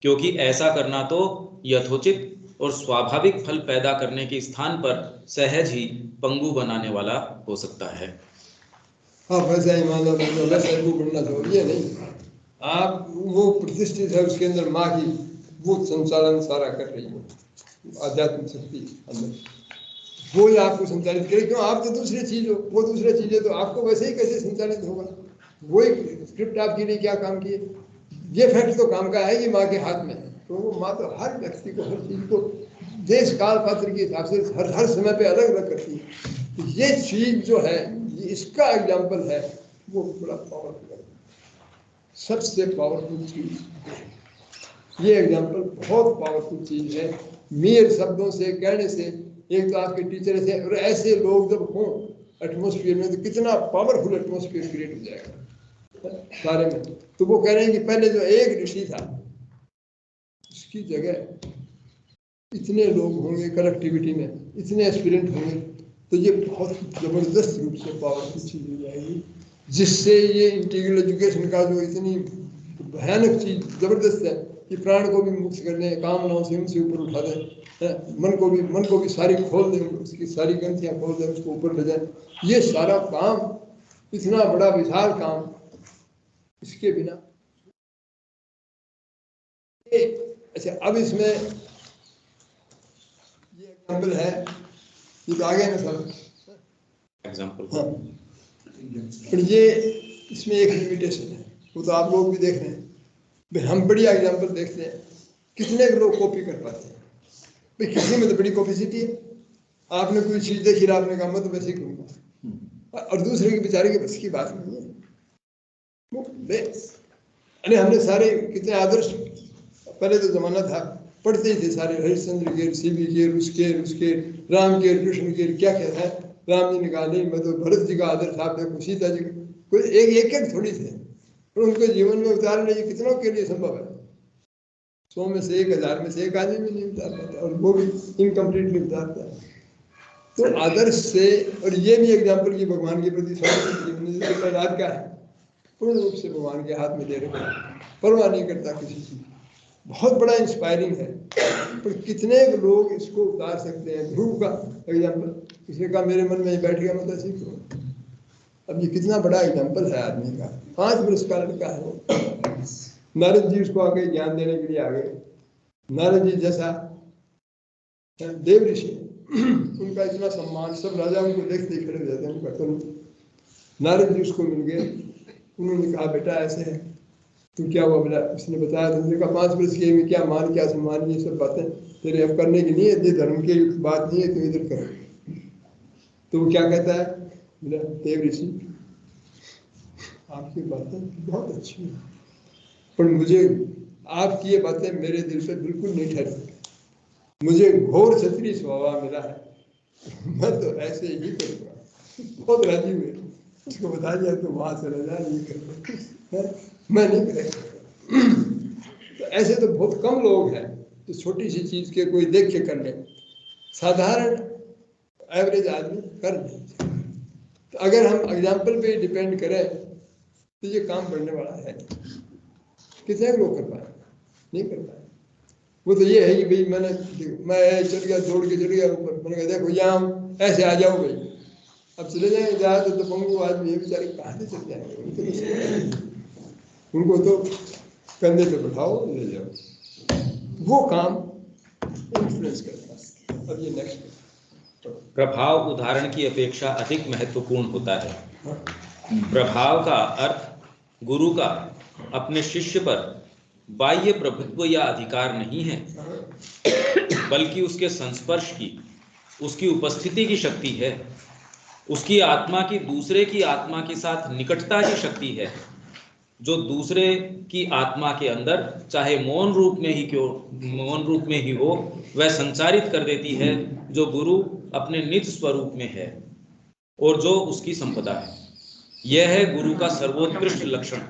क्योंकि ऐसा करना तो यथोचित और स्वाभाविक फल पैदा करने के स्थान पर सहज ही पंगु बनाने वाला हो सकता है। हाँ, वैसा ही मान लो, वैसा ही बनना चाहिए, ये नहीं। आप वो प्रतिष्ठित है, उसके अंदर माँ की वो संचालन सारा कर रही है, आध्यात्मिक शक्ति अंदर, वो ही आपको संचालित करे। क्यों, आप तो दूसरी चीज हो, वो दूसरी चीज है, तो आपको वैसे ही कैसे संचालित होगा। वही स्क्रिप्ट आपके लिए क्या काम किए, ये फैक्ट तो काम का है कि माँ के हाथ में है। तो वो माँ तो हर व्यक्ति को, हर चीज को देश काल पात्र के हिसाब से हर समय पे अलग अलग करती है। ये चीज जो है, ये इसका एग्जाम्पल है, वो बड़ा पावरफुल है, सबसे पावरफुल चीज। ये एग्जाम्पल बहुत पावरफुल चीज है। मेरे शब्दों से कहने से, एक तो आपके टीचर से, और ऐसे लोग जब हों एटमोस्फियर में, तो कितना पावरफुल एटमोस्फियर क्रिएट हो जाएगा सारे में। तो वो कह रहे हैं कि पहले जो एक ऋषि था, उसकी जगह इतने लोग होंगे कलेक्टिविटी में, इतने एस्पिरेंट होंगे, तो ये बहुत जबरदस्त रूप से पावरफुल चीज हो जाएगी, जिससे ये इंटीग्रल एजुकेशन का जो इतनी भयानक चीज जबरदस्त है कि प्राण को भी मुक्त कर दें, कामनाओं से उनसे ऊपर उठा दें, मन को भी सारी खोल दें, उसकी सारी ग्रंथियां खोल दें, उसको ऊपर ले जाए। ये सारा काम, इतना बड़ा विशाल काम, इसके बिना अच्छा। अब इसमें ये एग्जाम्पल है, ये तो आगे ना सर एग्जाम्पल। हाँ, पर ये इसमें एक लिमिटेशन है, वो तो आप लोग भी देख रहे हैं। भाई हम बढ़िया एग्जाम्पल देखते हैं, कितने लोग कॉपी कर पाते हैं। भाई किसी में तो बड़ी कैपेसिटी है, आपने कोई चीज देखी, आपने कहा मैं तो वैसे ही करूँगा, और दूसरे के बेचारे के बस की बात नहीं है वो। अरे हमने सारे कितने आदर्श, पहले तो जमाना था, पढ़ते ही थे सारे, हरिश्चंद्र के, सीवी के, उसके राम के, कृष्ण के, क्या क्या है। राम जी ने कहा नहीं, मैं तो भरत जी का आदर्श, आप देखो सीता जी का, कोई एक थोड़ी थे, पर उनको जीवन में उतारने ये कितनों के लिए संभव है। 100 में से 1, 1000 में से 1 आदमी भी नहीं उतार पाता, और वो भी इनकम्प्लीटली उतारता है। तो आदर्श से, और ये भी एग्जाम्पल की भगवान के प्रति राज का है, पूर्ण रूप से भगवान के हाथ में दे रखा है, परवाह नहीं करता किसी चीज, बहुत बड़ा इंस्पायरिंग है। पर कितने लोग इसको उतार सकते हैं। ध्रुव का एग्जाम्पल, उसने कहा मेरे मन में बैठ गया, मतलब सीखो। अब ये कितना बड़ा एग्जाम्पल है आदमी का, 5 वर्ष का लड़का है वो। नारद जी उसको आगे ज्ञान देने के लिए आ गए। नारद जी जैसा देव ऋषि, उनका इतना सम्मान, सब राजा उनको देखते ही खड़े हो जाते हैं, उनका तो नारद जी उसको मिल गए। उन्होंने कहा बेटा ऐसे है, तो क्या हुआ बोला, उसने बताया, तुमने कहा 5 वर्ष के में क्या मान, क्या सम्मान, ये सब बातें तेरे अब करने की नहीं है, ये धर्म की बात नहीं है, तुम इधर करो। तो वो क्या कहता है, बोला देव ऋषि आपकी बातें बहुत अच्छी है, पर मुझे आपकी ये बातें मेरे दिल से बिल्कुल नहीं ठहरी। मुझे घोर क्षत्रिय स्वभाव मिला है, मैं तो ऐसे ही करूँगा। बहुत राजी हुए, उसको बता दिया तो वहां से रजा नहीं कर, मैं नहीं करेगा। तो ऐसे तो बहुत कम लोग हैं जो छोटी सी चीज के कोई देख के कर ले, साधारण एवरेज आदमी कर ले। तो अगर हम एग्जाम्पल पे डिपेंड करें तो ये काम बढ़ने वाला है। कितने लोग कर पाए, नहीं कर पाए। वो तो ये है कि भाई मैं चल गया, दौड़ के चल गया ऊपर, मैंने कहा देखो यहाँ ऐसे आ जाओ भाई, अब चले जाएंगे जहाँ तो पंगु आदमी है बेचारे, कहाँ से चल जाएंगे, उनको तो कंधे पे बैठाओ ले जाओ, वो काम इन्फ्लुएंस करता है। अब ये नेक्स्ट प्रभाव उदाहरण की अपेक्षा अधिक महत्वपूर्ण होता है। प्रभाव का अर्थ गुरु का अपने शिष्य पर बाह्य प्रभुत्व या अधिकार नहीं है, बल्कि उसके संस्पर्श की, उसकी उपस्थिति की शक्ति है, उसकी आत्मा की दूसरे की आत्मा के साथ निकटता की शक्ति है, जो दूसरे की आत्मा के अंदर चाहे मौन रूप में ही हो वह संचारित कर देती है, जो गुरु अपने निज स्वरूप में है और जो उसकी संपदा है। यह है गुरु का सर्वोत्कृष्ट लक्षण।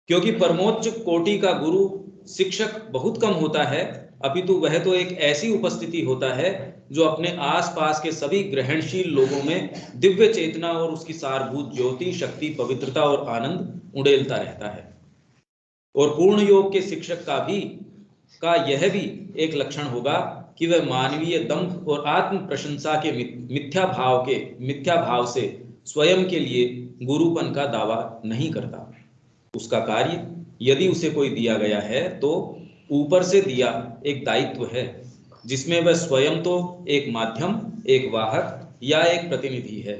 क्योंकि परमोच्च कोटि का गुरु शिक्षक बहुत कम होता है, अपितु वह तो एक ऐसी उपस्थिति होता है जो अपने आसपास के सभी ग्रहणशील लोगों में दिव्य चेतना और उसकी सारभूत ज्योति, शक्ति, पवित्रता और आनंद उड़ेलता रहता है। और पूर्ण योग के शिक्षक का यह भी एक लक्षण होगा कि वह मानवीय दंभ और आत्म प्रशंसा के मिथ्या भाव से स्वयं के लिए गुरुपन का दावा नहीं करता। उसका कार्य यदि उसे कोई दिया गया है तो ऊपर से दिया एक दायित्व है, जिसमें वह स्वयं तो एक माध्यम, एक वाहक या एक प्रतिनिधि है।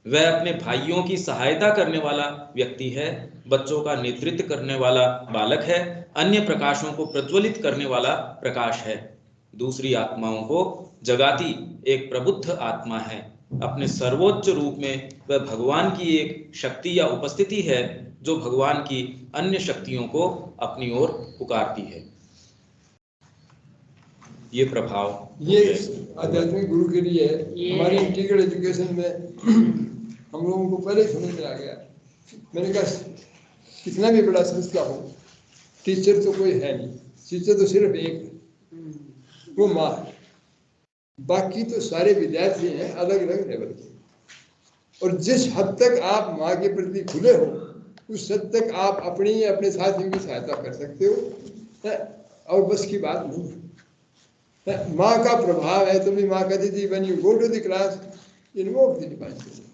वह अपने भाइयों की सहायता करने वाला व्यक्ति है, बच्चों का नेतृत्व करने वाला बालक है, अन्य प्रकाशों को प्रज्वलित करने वाला प्रकाश है। दूसरी आत्माओं को जगाती एक प्रबुद्ध आत्मा है। अपने सर्वोच्च रूप में वह भगवान की एक शक्ति या उपस्थिति है जो भगवान की अन्य शक्तियों को अपनी ओर पुकारती है। ये प्रभाव ये आध्यात्मिक गुरु के लिए हमारी इंटीग्रल एजुकेशन में हम लोगों को पहले समझ में आ गया। मैंने कहा कितना भी बड़ा संस्था हो, टीचर तो कोई है नहीं, टीचर तो सिर्फ एक है, वो माँ है। बाकी तो सारे विद्यार्थी हैं अलग अलग लेवल के, और जिस हद तक आप माँ के प्रति खुले हो उस हद तक आप अपनी या अपने साथियों की सहायता कर सकते हो, और बस की बात नहीं है। माँ का प्रभाव है, तो भी माँ कहती थी when you go to the class invoke the divine spirit,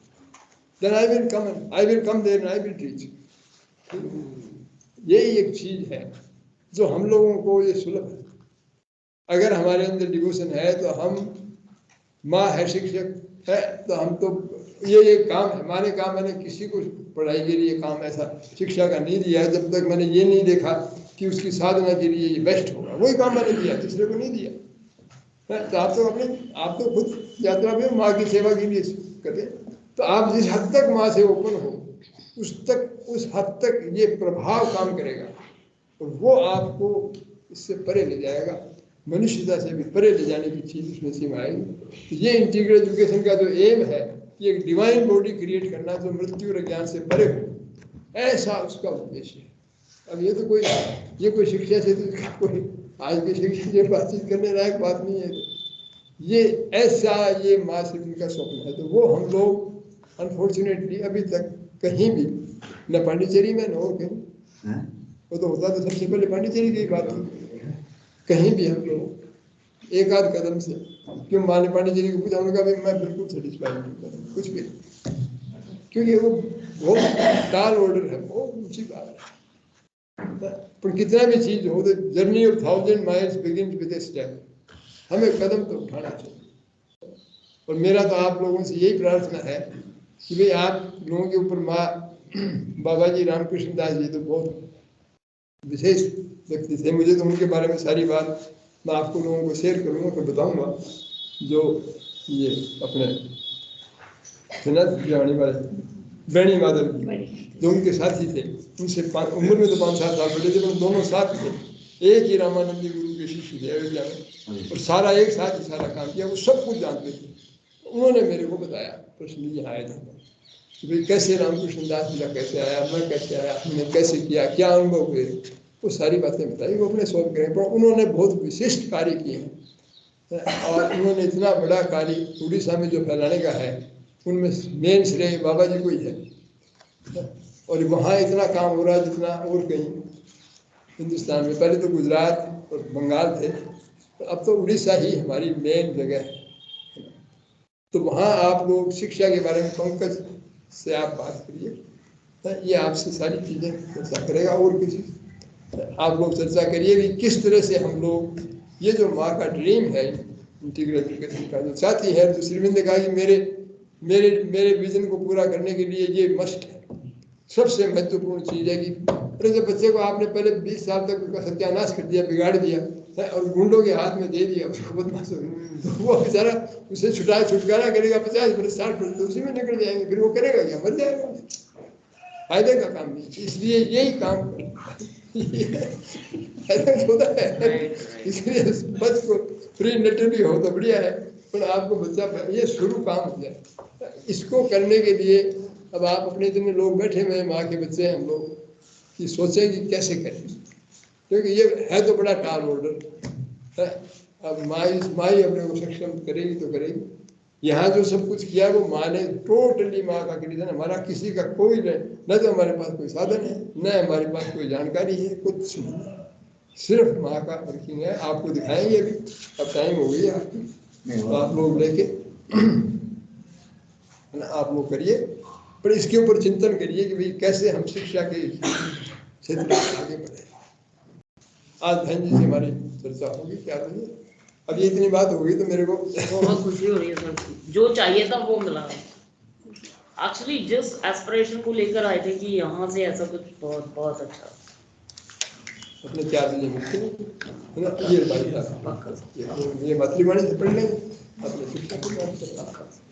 then I will come there and I will teach। यही एक चीज है जो हम लोगों को ये सुलभ है। अगर हमारे अंदर डिवोशन है तो हम, माँ है शिक्षक है तो हम तो ये काम है, हमारे काम। मैंने किसी को पढ़ाई के लिए काम ऐसा शिक्षा का नहीं दिया है जब तक मैंने ये नहीं देखा कि उसकी साधना के लिए ये बेस्ट होगा। वही काम मैंने दिया, दूसरे को नहीं दिया। तो आप तो खुद यात्रा में माँ की सेवा के लिए करते, तो आप जिस हद तक माँ से ओपन हो उस हद तक ये प्रभाव काम करेगा, और वो आपको इससे परे ले जाएगा, मनुष्यता से भी परे ले जाने की चीज उसमें सीमा आएगी। ये इंटीग्रल एजुकेशन का जो एम है कि एक डिवाइन बॉडी क्रिएट करना जो मृत्यु और ज्ञान से परे हो, ऐसा उसका उद्देश्य है। अब ये कोई शिक्षा से तो कोई आज की शिक्षा से बातचीत करने लायक बात नहीं है। ये ऐसा ये माँ से उनका स्वप्न है, तो वो हम लोग अनफॉर्चुनेटली अभी तक कहीं भी न पांडिचेरी में न और कहीं, वो तो होता तो सबसे पहले पांडिचेरी की बात थी, कहीं भी हम लोग एक आध कदम से क्यों माँ ने पांडिचेरी को पूछा, उन्होंने कहा मैं बिल्कुल सेटिस्फाइड नहीं कुछ भी, क्योंकि वो बहुत टाल ऑर्डर है, बहुत ऊंची बात है। पर कितना भी चीज हो, तो journey of 1000 miles begins with a step, हमें कदम तो उठाना चाहिए। और मेरा तो आप लोगों से यही प्रार्थना है कि भाई आप लोगों के ऊपर माँ बाबा जी रामकृष्ण दास जी तो बहुत विशेष व्यक्ति थे। मुझे तो उनके बारे में सारी बात मैं आपको लोगों को शेयर करूँगा, तो बताऊँगा। जो ये अपने जवानी वाले बैणी माधव जो उनके साथी थे, उनसे उम्र में तो 5-7 साल बड़े थे, पर दोनों साथ थे, एक ही रामानंदी गुरु के शिष्य थे अयोध्या में, और सारा एक साथ ही सारा काम किया। वो सब कुछ जानते थे। उन्होंने मेरे को बताया प्रश्न यहाँ आए थे कि भाई कैसे रामकृष्ण दास जी का कैसे आया, मैं कैसे आया, हमने कैसे किया, क्या अनुभव हुए, वो सारी बातें बताई। वो अपने सॉल्व करें, पर उन्होंने बहुत विशिष्ट कार्य किए हैं, और उन्होंने इतना बड़ा कार्य उड़ीसा में जो फैलाने का है, उनमें मेन श्रेय बाबा जी को ही है। और वहाँ इतना काम हो रहा है जितना और कहीं हिंदुस्तान में, पहले तो गुजरात और बंगाल थे, अब तो उड़ीसा ही हमारी मेन जगह है। तो वहाँ आप लोग शिक्षा के बारे में पंकज से आप बात करिए, ये आपसे सारी चीज़ें चर्चा करेगा। और किसी आप लोग चर्चा करिए कि किस तरह से हम लोग ये जो माँ का ड्रीम है इंटीग्रल एजुकेशन का, जो चाहती है, जो श्रीविंद ने कहा कि मेरे विजन को पूरा करने के लिए ये मस्ट है, सबसे महत्वपूर्ण चीज़ है कि अरे जब बच्चे को आपने पहले 20 साल तक उसका सत्यानाश कर दिया, बिगाड़ दिया और गुंडों के हाथ में दे दिया उसको, बदमाश हो, तो वो बेचारा उसे छुटकारा करेगा 50 वर्ष 60 वर्ष, तो उसी में निकल जाएंगे, फिर वो करेगा क्या, मर जाएगा, फायदे का काम नहीं। इसलिए यही काम होता है, इसलिए बच्चे को प्री नेटली हो तो बढ़िया है, पर आपको बच्चा ये शुरू काम हो जाए। इसको करने के लिए अब आप अपने इतने लोग बैठे हुए हैं, माँ के बच्चे हैं हम लोग, कि सोचें कि कैसे करें, क्योंकि ये है तो बड़ा टाल ऑर्डर है। अब माँ ही अपने को सक्षम करेगी तो करेगी। यहाँ जो सब कुछ किया वो माँ ने टोटली, माँ का क्रेडिट, हमारा किसी का कोई नहीं, न तो हमारे पास कोई साधन है, न हमारे पास कोई जानकारी है, कुछ नहीं, सिर्फ माँ का वर्किंग है। आपको दिखाएंगे अभी, अब टाइम हो गई है आपकी, तो आप लोग लेके आप लोग करिए, पर इसके ऊपर चिंतन करिए कि भाई कैसे हम शिक्षा के क्षेत्र में आगे बढ़े। आज बहन जी से हमारी चर्चा होगी, क्या होगी, अब ये इतनी बात हो गई तो मेरे को बहुत खुशी हो रही है सर, जो चाहिए था वो मिला। एक्चुअली जिस एस्पिरेशन को लेकर आए थे कि यहाँ से ऐसा कुछ बहुत बहुत अच्छा। अपने 4 दिन मिलते है ना, ये बात ये मातृवाणी से पढ़ लें अपने शिक्षा की बात करें।